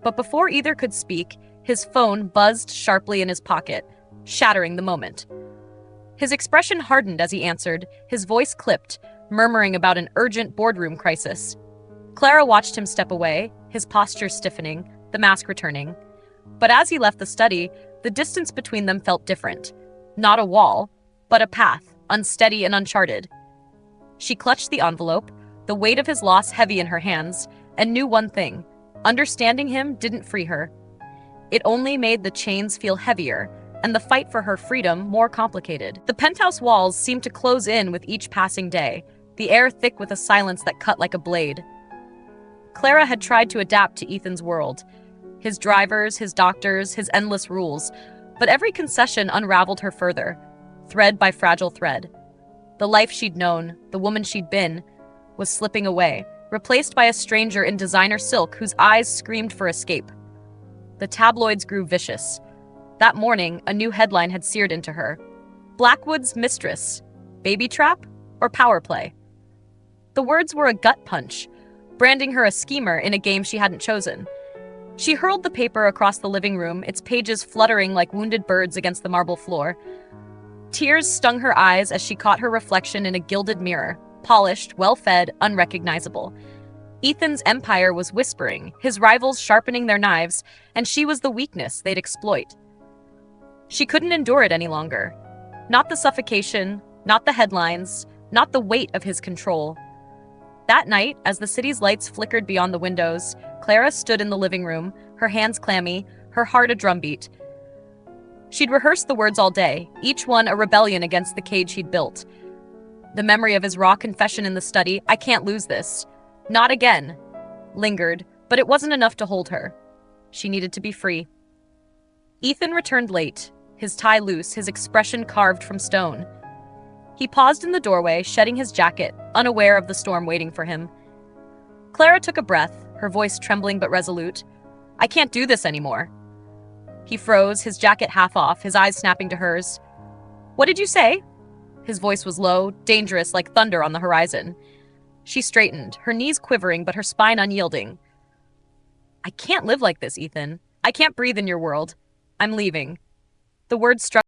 But before either could speak, his phone buzzed sharply in his pocket, shattering the moment. His expression hardened as he answered, his voice clipped, murmuring about an urgent boardroom crisis. Clara watched him step away, his posture stiffening, the mask returning. But as he left the study, the distance between them felt different. Not a wall, but a path, unsteady and uncharted. She clutched the envelope, the weight of his loss heavy in her hands, and knew one thing: understanding him didn't free her. It only made the chains feel heavier, and the fight for her freedom more complicated. The penthouse walls seemed to close in with each passing day, the air thick with a silence that cut like a blade. Clara had tried to adapt to Ethan's world, his drivers, his doctors, his endless rules, but every concession unraveled her further, thread by fragile thread. The life she'd known, the woman she'd been, was slipping away, replaced by a stranger in designer silk whose eyes screamed for escape. The tabloids grew vicious. That morning, a new headline had seared into her. "Blackwood's mistress. Baby trap or power play?" The words were a gut punch, branding her a schemer in a game she hadn't chosen. She hurled the paper across the living room, its pages fluttering like wounded birds against the marble floor. Tears stung her eyes as she caught her reflection in a gilded mirror, polished, well-fed, unrecognizable. Ethan's empire was whispering, his rivals sharpening their knives, and she was the weakness they'd exploit. She couldn't endure it any longer. Not the suffocation, not the headlines, not the weight of his control. That night, as the city's lights flickered beyond the windows, Clara stood in the living room, her hands clammy, her heart a drumbeat. She'd rehearsed the words all day, each one a rebellion against the cage he'd built. The memory of his raw confession in the study, "I can't lose this. Not again," lingered, but it wasn't enough to hold her. She needed to be free. Ethan returned late, his tie loose, his expression carved from stone. He paused in the doorway, shedding his jacket, unaware of the storm waiting for him. Clara took a breath, her voice trembling but resolute. "I can't do this anymore." He froze, his jacket half off, his eyes snapping to hers. "What did you say?" His voice was low, dangerous, like thunder on the horizon. She straightened, her knees quivering but her spine unyielding. I can't live like this, Ethan. I can't breathe in your world. I'm leaving. The words struck.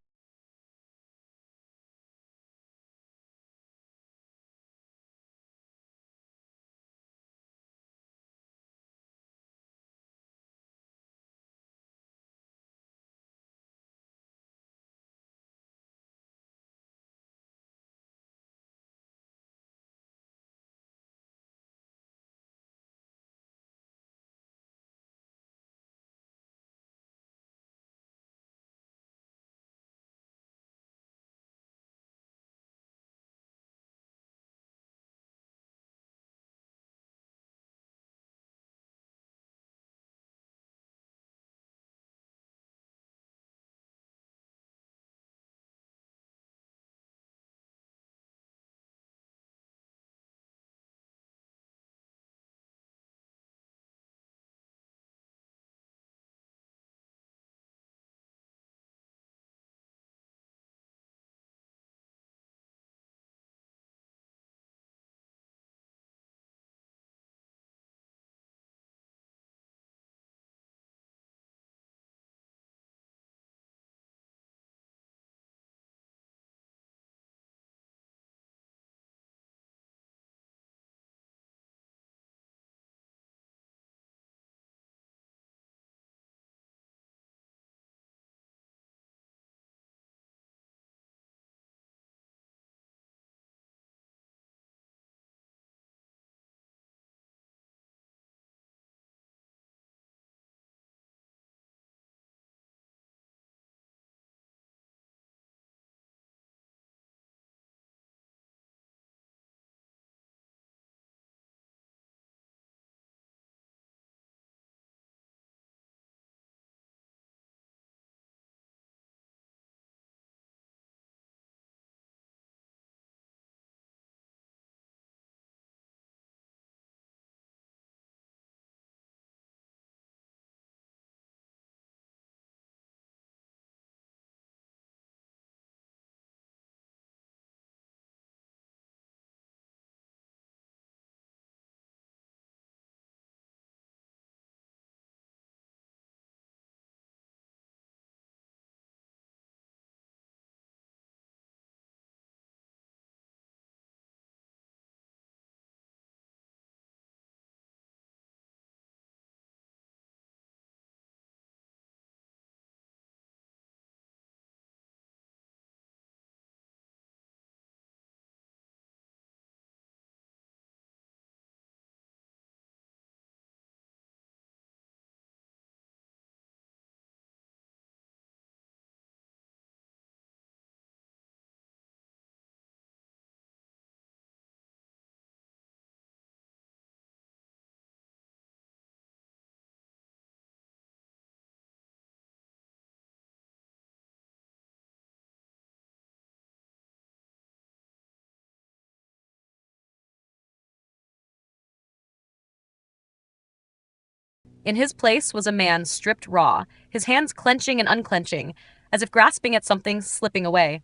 In his place was a man stripped raw, his hands clenching and unclenching, as if grasping at something slipping away.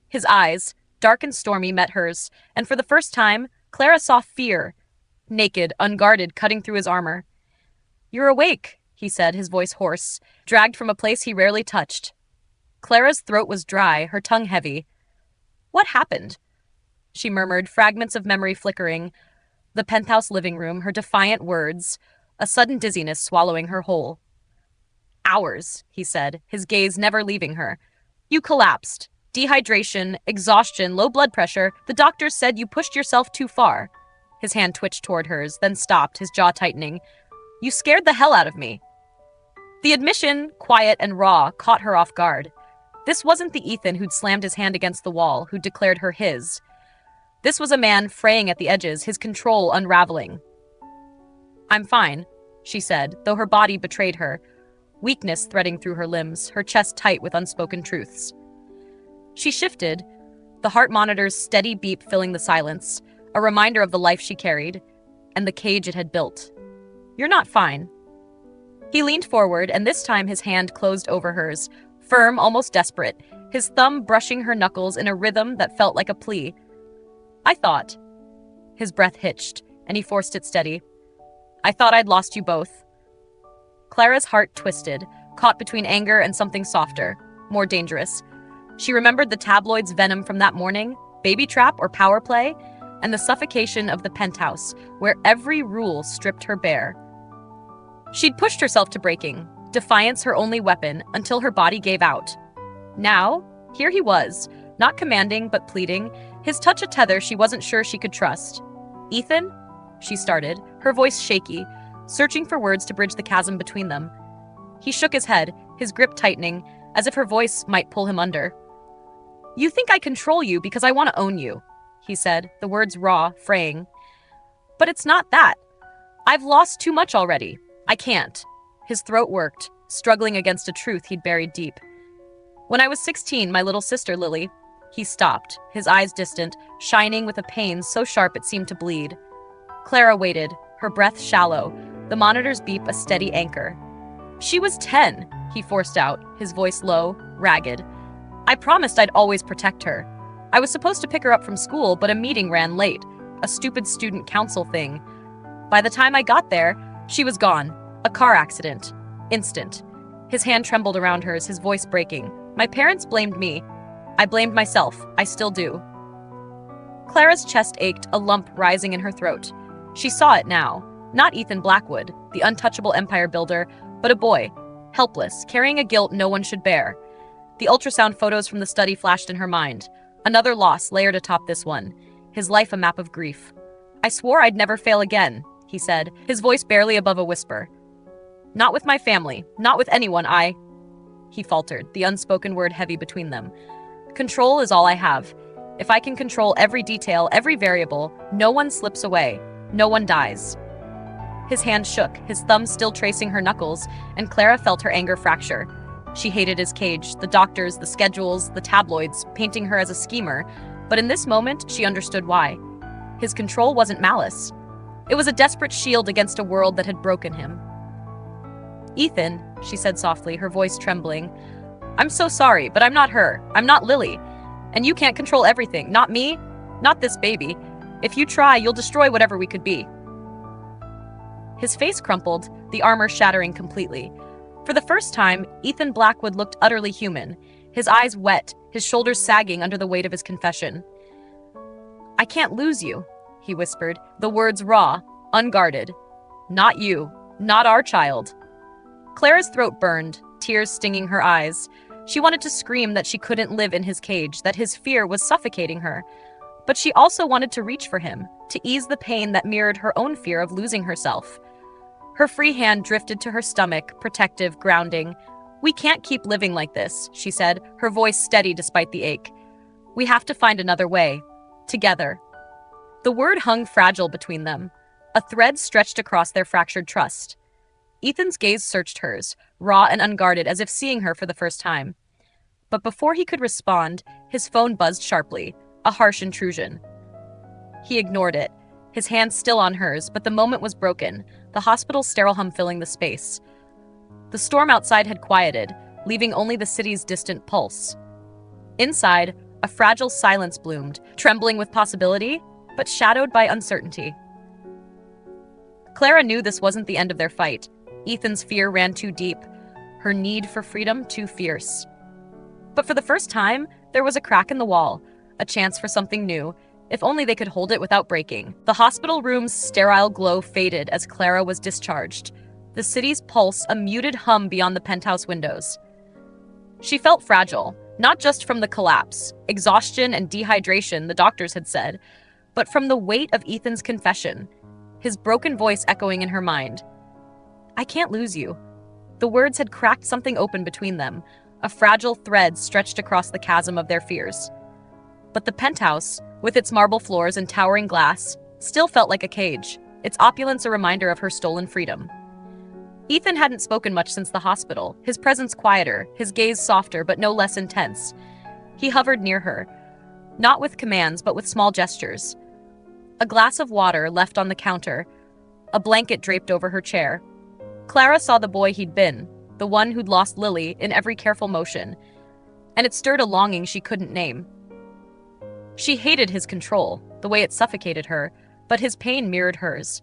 His eyes, dark and stormy, met hers, and for the first time, Clara saw fear, naked, unguarded, cutting through his armor. "You're awake," he said, his voice hoarse, dragged from a place he rarely touched. Clara's throat was dry, her tongue heavy. "What happened?" she murmured, fragments of memory flickering. The penthouse living room, her defiant words, a sudden dizziness swallowing her whole. "Hours," he said, his gaze never leaving her. "You collapsed. Dehydration, exhaustion, low blood pressure. The doctors said you pushed yourself too far." His hand twitched toward hers, then stopped, his jaw tightening. "You scared the hell out of me." The admission, quiet and raw, caught her off guard. This wasn't the Ethan who'd slammed his hand against the wall, who'd declared her his. This was a man fraying at the edges, his control unraveling. "I'm fine," she said, though her body betrayed her, weakness threading through her limbs, her chest tight with unspoken truths. She shifted, the heart monitor's steady beep filling the silence, a reminder of the life she carried, and the cage it had built. "You're not fine." He leaned forward, and this time his hand closed over hers, firm, almost desperate, his thumb brushing her knuckles in a rhythm that felt like a plea. "I thought." His breath hitched, and he forced it steady. "I thought I'd lost you both. Clara's heart twisted, caught between anger and something softer, more dangerous. She remembered the tabloid's venom from that morning, baby trap or power play, and the suffocation of the penthouse, where every rule stripped her bare. She'd pushed herself to breaking, defiance her only weapon, until her body gave out. Now, here he was, not commanding but pleading, his touch a tether she wasn't sure she could trust. "Ethan?" she started, her voice shaky, searching for words to bridge the chasm between them. He shook his head, his grip tightening, as if her voice might pull him under. "You think I control you because I want to own you," he said, the words raw, fraying. "But it's not that. I've lost too much already. I can't." His throat worked, struggling against a truth he'd buried deep. "When I was 16, my little sister, Lily..." He stopped, his eyes distant, shining with a pain so sharp it seemed to bleed. Clara waited, her breath shallow, the monitor's beep a steady anchor. "She was 10, he forced out, his voice low, ragged. "I promised I'd always protect her. I was supposed to pick her up from school, but a meeting ran late, a stupid student council thing. By the time I got there, she was gone. A car accident. Instant." His hand trembled around hers, his voice breaking. "My parents blamed me. I blamed myself. I still do." Clara's chest ached, a lump rising in her throat. She saw it now. Not Ethan Blackwood, the untouchable empire builder, but a boy, helpless, carrying a guilt no one should bear. The ultrasound photos from the study flashed in her mind. Another loss layered atop this one. His life a map of grief. "I swore I'd never fail again," he said, his voice barely above a whisper. "Not with my family, not with anyone, He faltered, the unspoken word heavy between them. "Control is all I have. If I can control every detail, every variable, no one slips away, no one dies." His hand shook, his thumb still tracing her knuckles, and Clara felt her anger fracture. She hated his cage, the doctors, the schedules, the tabloids, painting her as a schemer, but in this moment, she understood why. His control wasn't malice. It was a desperate shield against a world that had broken him. "Ethan," she said softly, her voice trembling, "I'm so sorry, but I'm not her. I'm not Lily. And you can't control everything. Not me. Not this baby. If you try, you'll destroy whatever we could be." His face crumpled, the armor shattering completely. For the first time, Ethan Blackwood looked utterly human, his eyes wet, his shoulders sagging under the weight of his confession. "I can't lose you," he whispered, the words raw, unguarded. "Not you. Not our child." Clara's throat burned, tears stinging her eyes. She wanted to scream that she couldn't live in his cage, that his fear was suffocating her. But she also wanted to reach for him, to ease the pain that mirrored her own fear of losing herself. Her free hand drifted to her stomach, protective, grounding. "We can't keep living like this," she said, her voice steady despite the ache. "We have to find another way. Together." The word hung fragile between them, a thread stretched across their fractured trust. Ethan's gaze searched hers, raw and unguarded, as if seeing her for the first time. But before he could respond, his phone buzzed sharply, a harsh intrusion. He ignored it, his hand still on hers, but the moment was broken, the hospital's sterile hum filling the space. The storm outside had quieted, leaving only the city's distant pulse. Inside, a fragile silence bloomed, trembling with possibility, but shadowed by uncertainty. Clara knew this wasn't the end of their fight. Ethan's fear ran too deep, her need for freedom too fierce. But for the first time, there was a crack in the wall, a chance for something new, if only they could hold it without breaking. The hospital room's sterile glow faded as Clara was discharged, the city's pulse a muted hum beyond the penthouse windows. She felt fragile, not just from the collapse, exhaustion and dehydration the doctors had said, but from the weight of Ethan's confession, his broken voice echoing in her mind. "I can't lose you." The words had cracked something open between them, a fragile thread stretched across the chasm of their fears. But the penthouse, with its marble floors and towering glass, still felt like a cage, its opulence a reminder of her stolen freedom. Ethan hadn't spoken much since the hospital, his presence quieter, his gaze softer but no less intense. He hovered near her, not with commands but with small gestures. A glass of water left on the counter, a blanket draped over her chair. Clara saw the boy he'd been, the one who'd lost Lily, in every careful motion, and it stirred a longing she couldn't name. She hated his control, the way it suffocated her, but his pain mirrored hers.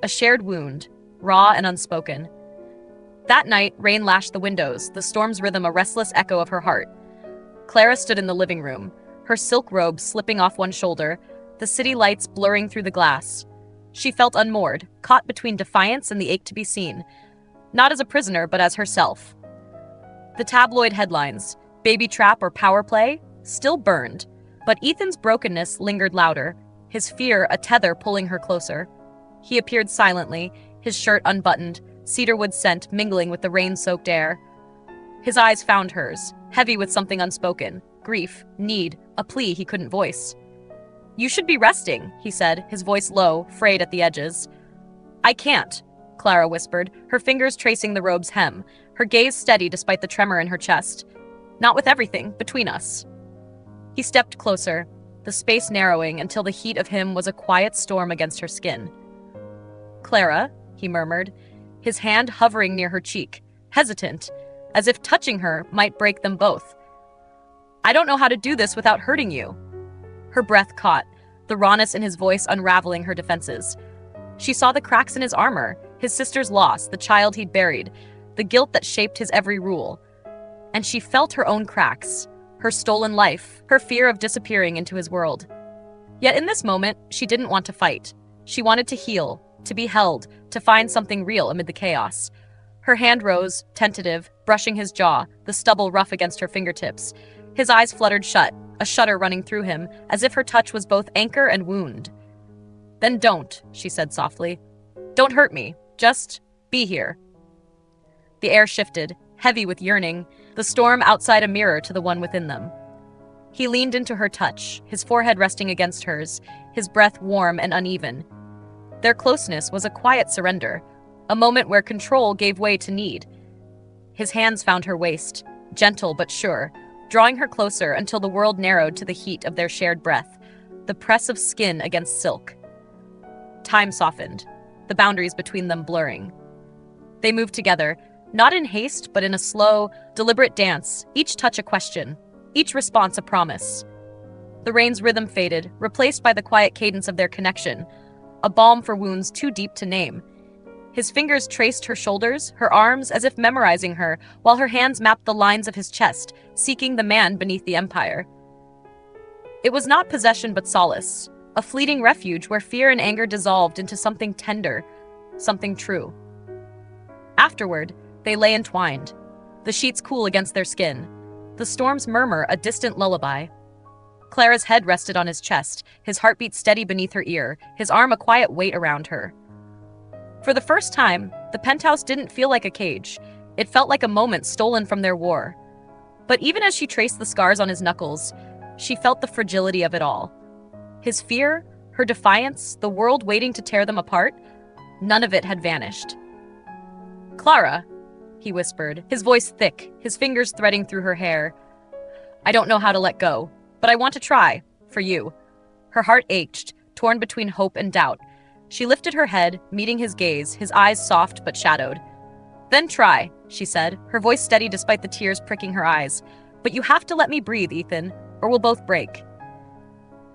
A shared wound, raw and unspoken. That night, rain lashed the windows, the storm's rhythm a restless echo of her heart. Clara stood in the living room, her silk robe slipping off one shoulder, the city lights blurring through the glass. She felt unmoored, caught between defiance and the ache to be seen, not as a prisoner, but as herself. The tabloid headlines, baby trap or power play, still burned, but Ethan's brokenness lingered louder, his fear a tether pulling her closer. He appeared silently, his shirt unbuttoned, cedarwood scent mingling with the rain-soaked air. His eyes found hers, heavy with something unspoken, grief, need, a plea he couldn't voice. "You should be resting," he said, his voice low, frayed at the edges. "I can't," Clara whispered, her fingers tracing the robe's hem, her gaze steady despite the tremor in her chest. "Not with everything between us." He stepped closer, the space narrowing until the heat of him was a quiet storm against her skin. "Clara," he murmured, his hand hovering near her cheek, hesitant, as if touching her might break them both. "I don't know how to do this without hurting you." Her breath caught, the rawness in his voice unraveling her defenses. She saw the cracks in his armor, his sister's loss, the child he'd buried, the guilt that shaped his every rule. And she felt her own cracks, her stolen life, her fear of disappearing into his world. Yet in this moment, she didn't want to fight. She wanted to heal, to be held, to find something real amid the chaos. Her hand rose, tentative, brushing his jaw, the stubble rough against her fingertips. His eyes fluttered shut, a shudder running through him, as if her touch was both anchor and wound. "Then don't," she said softly. "Don't hurt me. Just be here." The air shifted, heavy with yearning, the storm outside a mirror to the one within them. He leaned into her touch, his forehead resting against hers, his breath warm and uneven. Their closeness was a quiet surrender, a moment where control gave way to need. His hands found her waist, gentle but sure, drawing her closer until the world narrowed to the heat of their shared breath, the press of skin against silk. Time softened, the boundaries between them blurring. They moved together, not in haste, but in a slow, deliberate dance, each touch a question, each response a promise. The rain's rhythm faded, replaced by the quiet cadence of their connection, a balm for wounds too deep to name. His fingers traced her shoulders, her arms, as if memorizing her, while her hands mapped the lines of his chest, seeking the man beneath the empire. It was not possession but solace, a fleeting refuge where fear and anger dissolved into something tender, something true. Afterward, they lay entwined, the sheets cool against their skin, the storm's murmur a distant lullaby. Clara's head rested on his chest, his heartbeat steady beneath her ear, his arm a quiet weight around her. For the first time, the penthouse didn't feel like a cage. It felt like a moment stolen from their war. But even as she traced the scars on his knuckles, she felt the fragility of it all. His fear, her defiance, the world waiting to tear them apart, none of it had vanished. "Clara," he whispered, his voice thick, his fingers threading through her hair. "I don't know how to let go, but I want to try, for you." Her heart ached, torn between hope and doubt. She lifted her head, meeting his gaze, his eyes soft but shadowed. "Then try," she said, her voice steady despite the tears pricking her eyes. "But you have to let me breathe, Ethan, or we'll both break."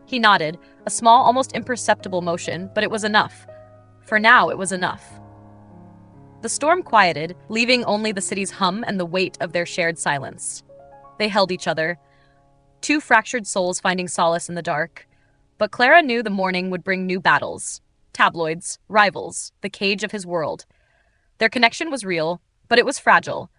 He nodded, a small, almost imperceptible motion, but it was enough. For now, it was enough. The storm quieted, leaving only the city's hum and the weight of their shared silence. They held each other, two fractured souls finding solace in the dark. But Clara knew the morning would bring new battles. Tabloids, rivals, the cage of his world. Their connection was real, but it was fragile.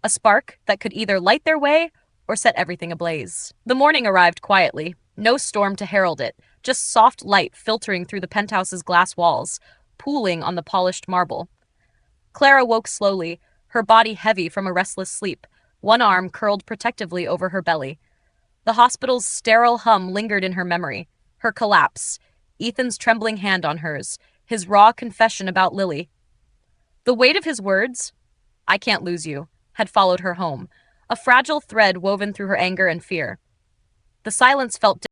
A spark that could either light their way or set everything ablaze. The morning arrived quietly, no storm to herald it, just soft light filtering through the penthouse's glass walls, pooling on the polished marble. Clara woke slowly, her body heavy from a restless sleep, one arm curled protectively over her belly. The hospital's sterile hum lingered in her memory, her collapse, Ethan's trembling hand on hers, his raw confession about Lily. The weight of his words, "I can't lose you," had followed her home, a fragile thread woven through her anger and fear. The silence felt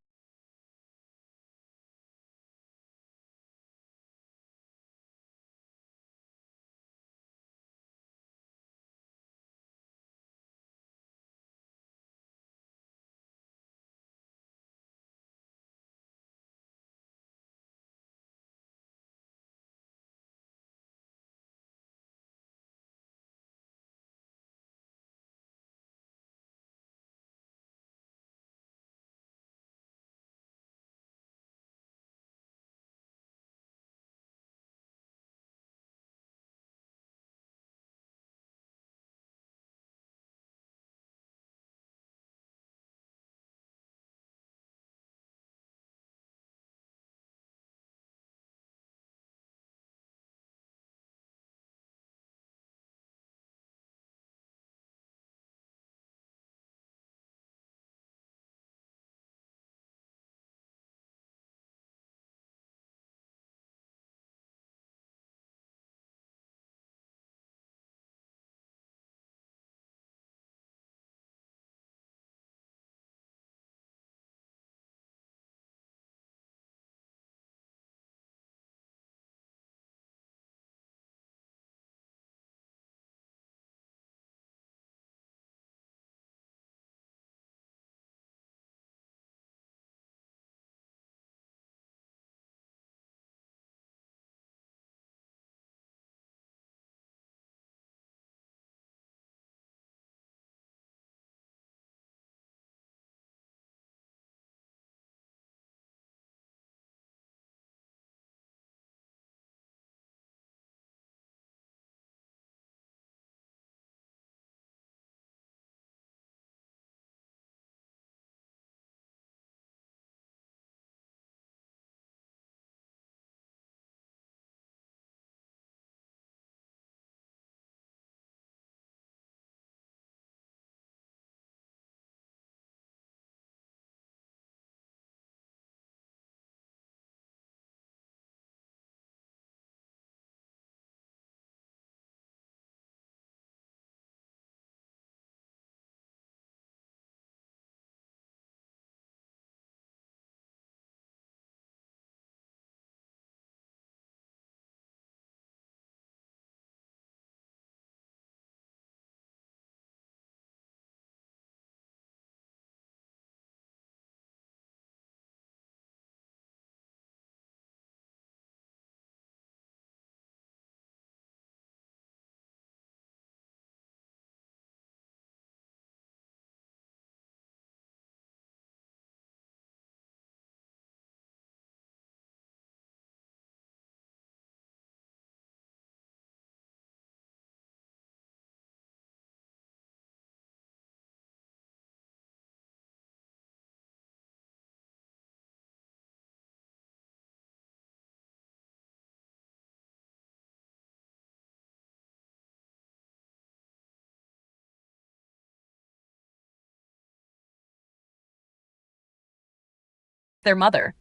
their mother.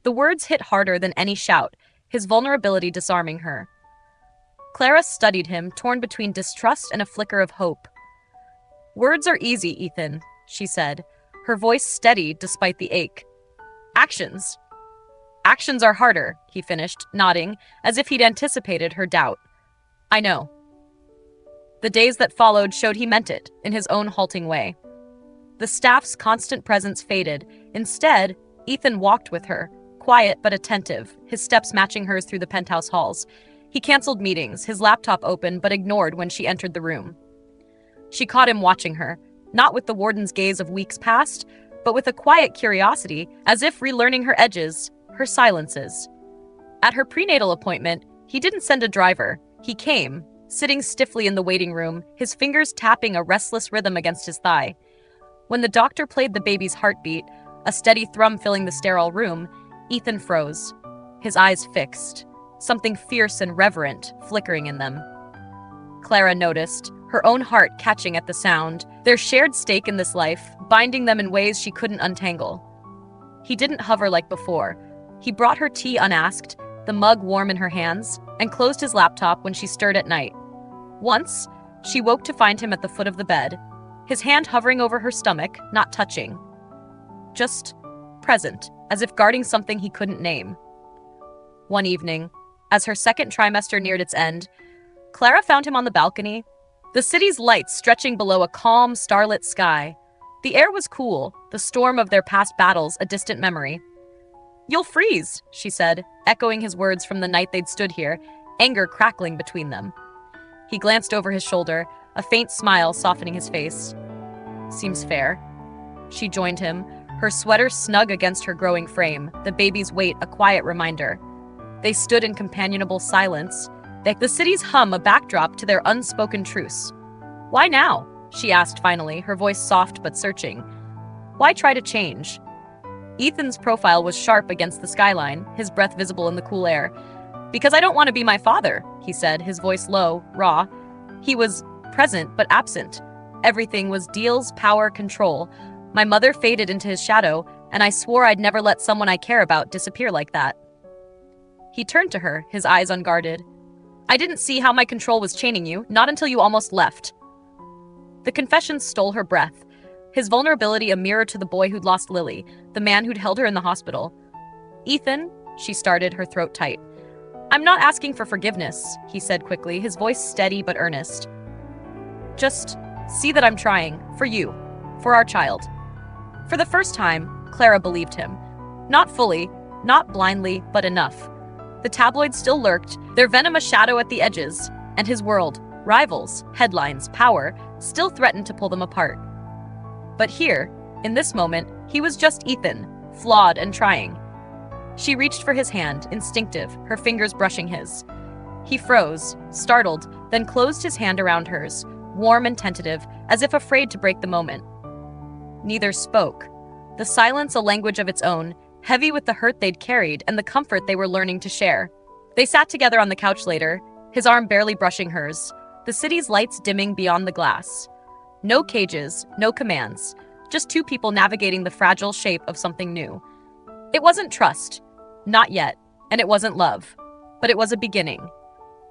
The words hit harder than any shout, his vulnerability disarming her. Clara studied him, torn between distrust and a flicker of hope. "Words are easy, Ethan," she said, her voice steady despite the ache. "Actions. Actions are harder," he finished, nodding, as if he'd anticipated her doubt. "I know." The days that followed showed he meant it, in his own halting way. The staff's constant presence faded. Instead, Ethan walked with her, quiet but attentive, his steps matching hers through the penthouse halls. He canceled meetings, his laptop open but ignored when she entered the room. She caught him watching her, not with the warden's gaze of weeks past, but with a quiet curiosity, as if relearning her edges, her silences. At her prenatal appointment, he didn't send a driver. He came, sitting stiffly in the waiting room, his fingers tapping a restless rhythm against his thigh. When the doctor played the baby's heartbeat, a steady thrum filling the sterile room, Ethan froze, his eyes fixed, something fierce and reverent flickering in them. Clara noticed, her own heart catching at the sound, their shared stake in this life, binding them in ways she couldn't untangle. He didn't hover like before. He brought her tea unasked, the mug warm in her hands, and closed his laptop when she stirred at night. Once, she woke to find him at the foot of the bed, his hand hovering over her stomach, not touching. Just present, as if guarding something he couldn't name. One evening, as her second trimester neared its end, Clara found him on the balcony, the city's lights stretching below a calm, starlit sky. The air was cool, the storm of their past battles a distant memory. "You'll freeze," she said, echoing his words from the night they'd stood here, anger crackling between them. He glanced over his shoulder, a faint smile softening his face. "Seems fair." She joined him, her sweater snug against her growing frame, the baby's weight a quiet reminder. They stood in companionable silence, the city's hum a backdrop to their unspoken truce. "Why now?" she asked finally, her voice soft but searching. "Why try to change?" Ethan's profile was sharp against the skyline, his breath visible in the cool air. "Because I don't want to be my father," he said, his voice low, raw. He was present but absent. Everything was deals, power, control. My mother faded into his shadow, and I swore I'd never let someone I care about disappear like that. He turned to her, his eyes unguarded. "I didn't see how my control was chaining you, not until you almost left." The confession stole her breath, his vulnerability a mirror to the boy who'd lost Lily, the man who'd held her in the hospital. "Ethan," she started, her throat tight. "I'm not asking for forgiveness," he said quickly, his voice steady but earnest. "Just see that I'm trying, for you, for our child." For the first time, Clara believed him. Not fully, not blindly, but enough. The tabloids still lurked, their venom a shadow at the edges, and his world, rivals, headlines, power, still threatened to pull them apart. But here, in this moment, he was just Ethan, flawed and trying. She reached for his hand, instinctive, her fingers brushing his. He froze, startled, then closed his hand around hers, warm and tentative, as if afraid to break the moment. Neither spoke, the silence a language of its own, heavy with the hurt they'd carried and the comfort they were learning to share. They sat together on the couch later, his arm barely brushing hers, the city's lights dimming beyond the glass. No cages, no commands, just two people navigating the fragile shape of something new. It wasn't trust, not yet, and it wasn't love, but it was a beginning.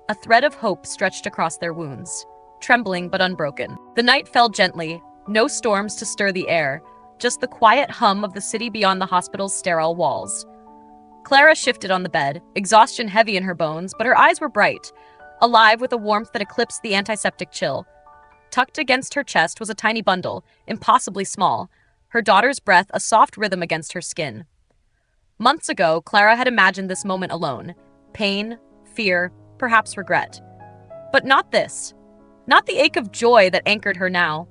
A thread of hope stretched across their wounds, trembling but unbroken. The night fell gently, no storms to stir the air, just the quiet hum of the city beyond the hospital's sterile walls. Clara shifted on the bed, exhaustion heavy in her bones, but her eyes were bright, alive with a warmth that eclipsed the antiseptic chill. Tucked against her chest was a tiny bundle, impossibly small, her daughter's breath a soft rhythm against her skin. Months ago, Clara had imagined this moment alone. Pain, fear, perhaps regret. But not this. Not the ache of joy that anchored her now.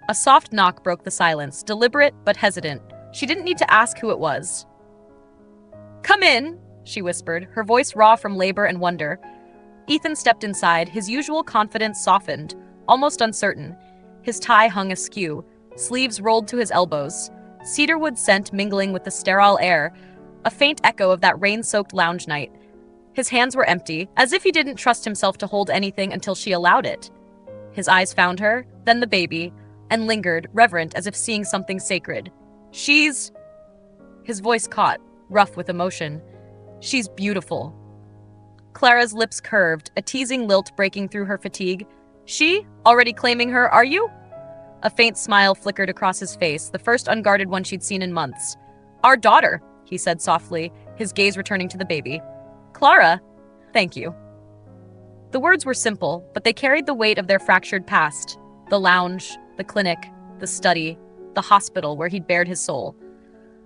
A soft knock broke the silence, deliberate but hesitant. She didn't need to ask who it was. "Come in," she whispered, her voice raw from labor and wonder. Ethan stepped inside, his usual confidence softened, almost uncertain. His tie hung askew, sleeves rolled to his elbows, cedarwood scent mingling with the sterile air, a faint echo of that rain-soaked lounge night. His hands were empty, as if he didn't trust himself to hold anything until she allowed it. His eyes found her, then the baby, and lingered, reverent as if seeing something sacred. "She's..." His voice caught, rough with emotion. "She's beautiful." Clara's lips curved, a teasing lilt breaking through her fatigue. "She? Already claiming her, are you?" A faint smile flickered across his face, the first unguarded one she'd seen in months. "Our daughter," he said softly, his gaze returning to the baby. "Clara, thank you." The words were simple, but they carried the weight of their fractured past. The lounge, the clinic, the study, the hospital where he'd bared his soul.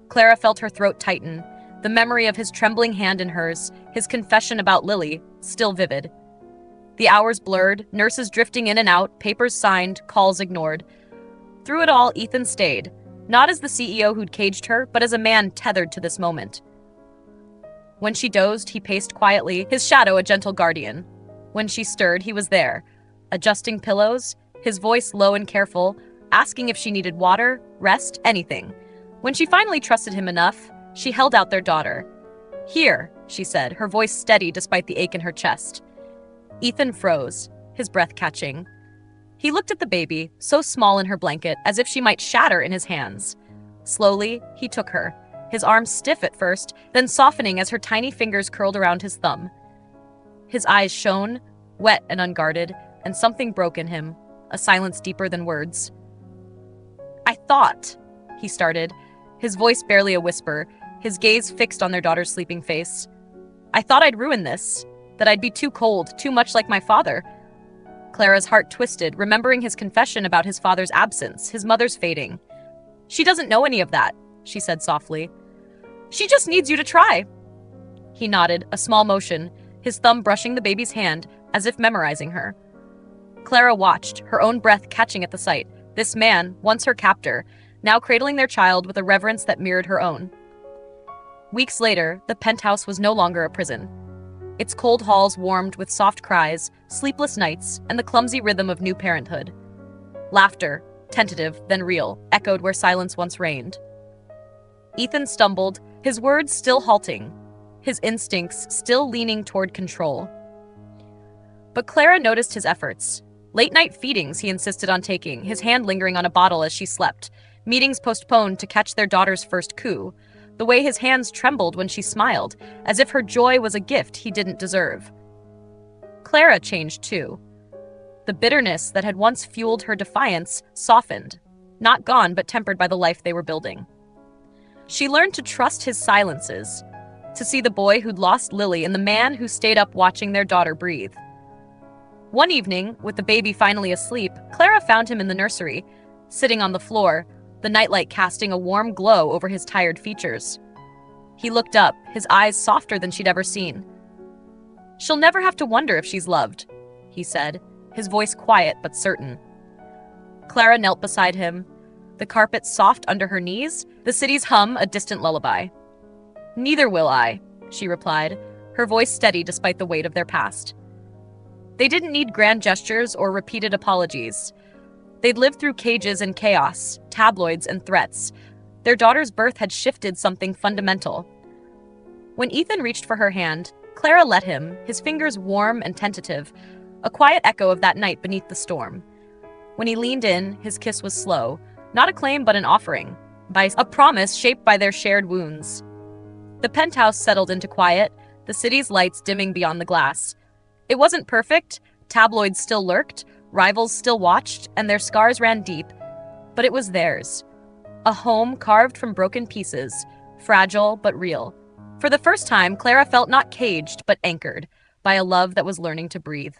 Clara felt her throat tighten, the memory of his trembling hand in hers, his confession about Lily, still vivid. The hours blurred, nurses drifting in and out, papers signed, calls ignored. Through it all, Ethan stayed, not as the CEO who'd caged her, but as a man tethered to this moment. When she dozed, he paced quietly, his shadow a gentle guardian. When she stirred, he was there, adjusting pillows, his voice low and careful, asking if she needed water, rest, anything. When she finally trusted him enough, she held out their daughter. "Here," she said, her voice steady despite the ache in her chest. Ethan froze, his breath catching. He looked at the baby, so small in her blanket, as if she might shatter in his hands. Slowly, he took her, his arms stiff at first, then softening as her tiny fingers curled around his thumb. His eyes shone, wet and unguarded, and something broke in him, a silence deeper than words. "I thought," he started, his voice barely a whisper, his gaze fixed on their daughter's sleeping face. "I thought I'd ruin this, that I'd be too cold, too much like my father." Clara's heart twisted, remembering his confession about his father's absence, his mother's fading. "She doesn't know any of that," she said softly. "She just needs you to try." He nodded, a small motion, his thumb brushing the baby's hand, as if memorizing her. Clara watched, her own breath catching at the sight. This man, once her captor, now cradling their child with a reverence that mirrored her own. Weeks later, the penthouse was no longer a prison. Its cold halls warmed with soft cries, sleepless nights, and the clumsy rhythm of new parenthood. Laughter, tentative, then real, echoed where silence once reigned. Ethan stumbled, his words still halting, his instincts still leaning toward control. But Clara noticed his efforts. Late-night feedings he insisted on taking, his hand lingering on a bottle as she slept, meetings postponed to catch their daughter's first coo, the way his hands trembled when she smiled, as if her joy was a gift he didn't deserve. Clara changed too. The bitterness that had once fueled her defiance softened, not gone but tempered by the life they were building. She learned to trust his silences, to see the boy who'd lost Lily and the man who stayed up watching their daughter breathe. One evening, with the baby finally asleep, Clara found him in the nursery, sitting on the floor, the nightlight casting a warm glow over his tired features. He looked up, his eyes softer than she'd ever seen. "She'll never have to wonder if she's loved," he said, his voice quiet but certain. Clara knelt beside him, the carpet soft under her knees, the city's hum a distant lullaby. "Neither will I," she replied, her voice steady despite the weight of their past. They didn't need grand gestures or repeated apologies. They'd lived through cages and chaos, tabloids and threats. Their daughter's birth had shifted something fundamental. When Ethan reached for her hand, Clara let him, his fingers warm and tentative, a quiet echo of that night beneath the storm. When he leaned in, his kiss was slow, not a claim but an offering, a promise shaped by their shared wounds. The penthouse settled into quiet, the city's lights dimming beyond the glass. It wasn't perfect, tabloids still lurked, rivals still watched, and their scars ran deep, but it was theirs. A home carved from broken pieces, fragile but real. For the first time, Clara felt not caged but anchored by a love that was learning to breathe.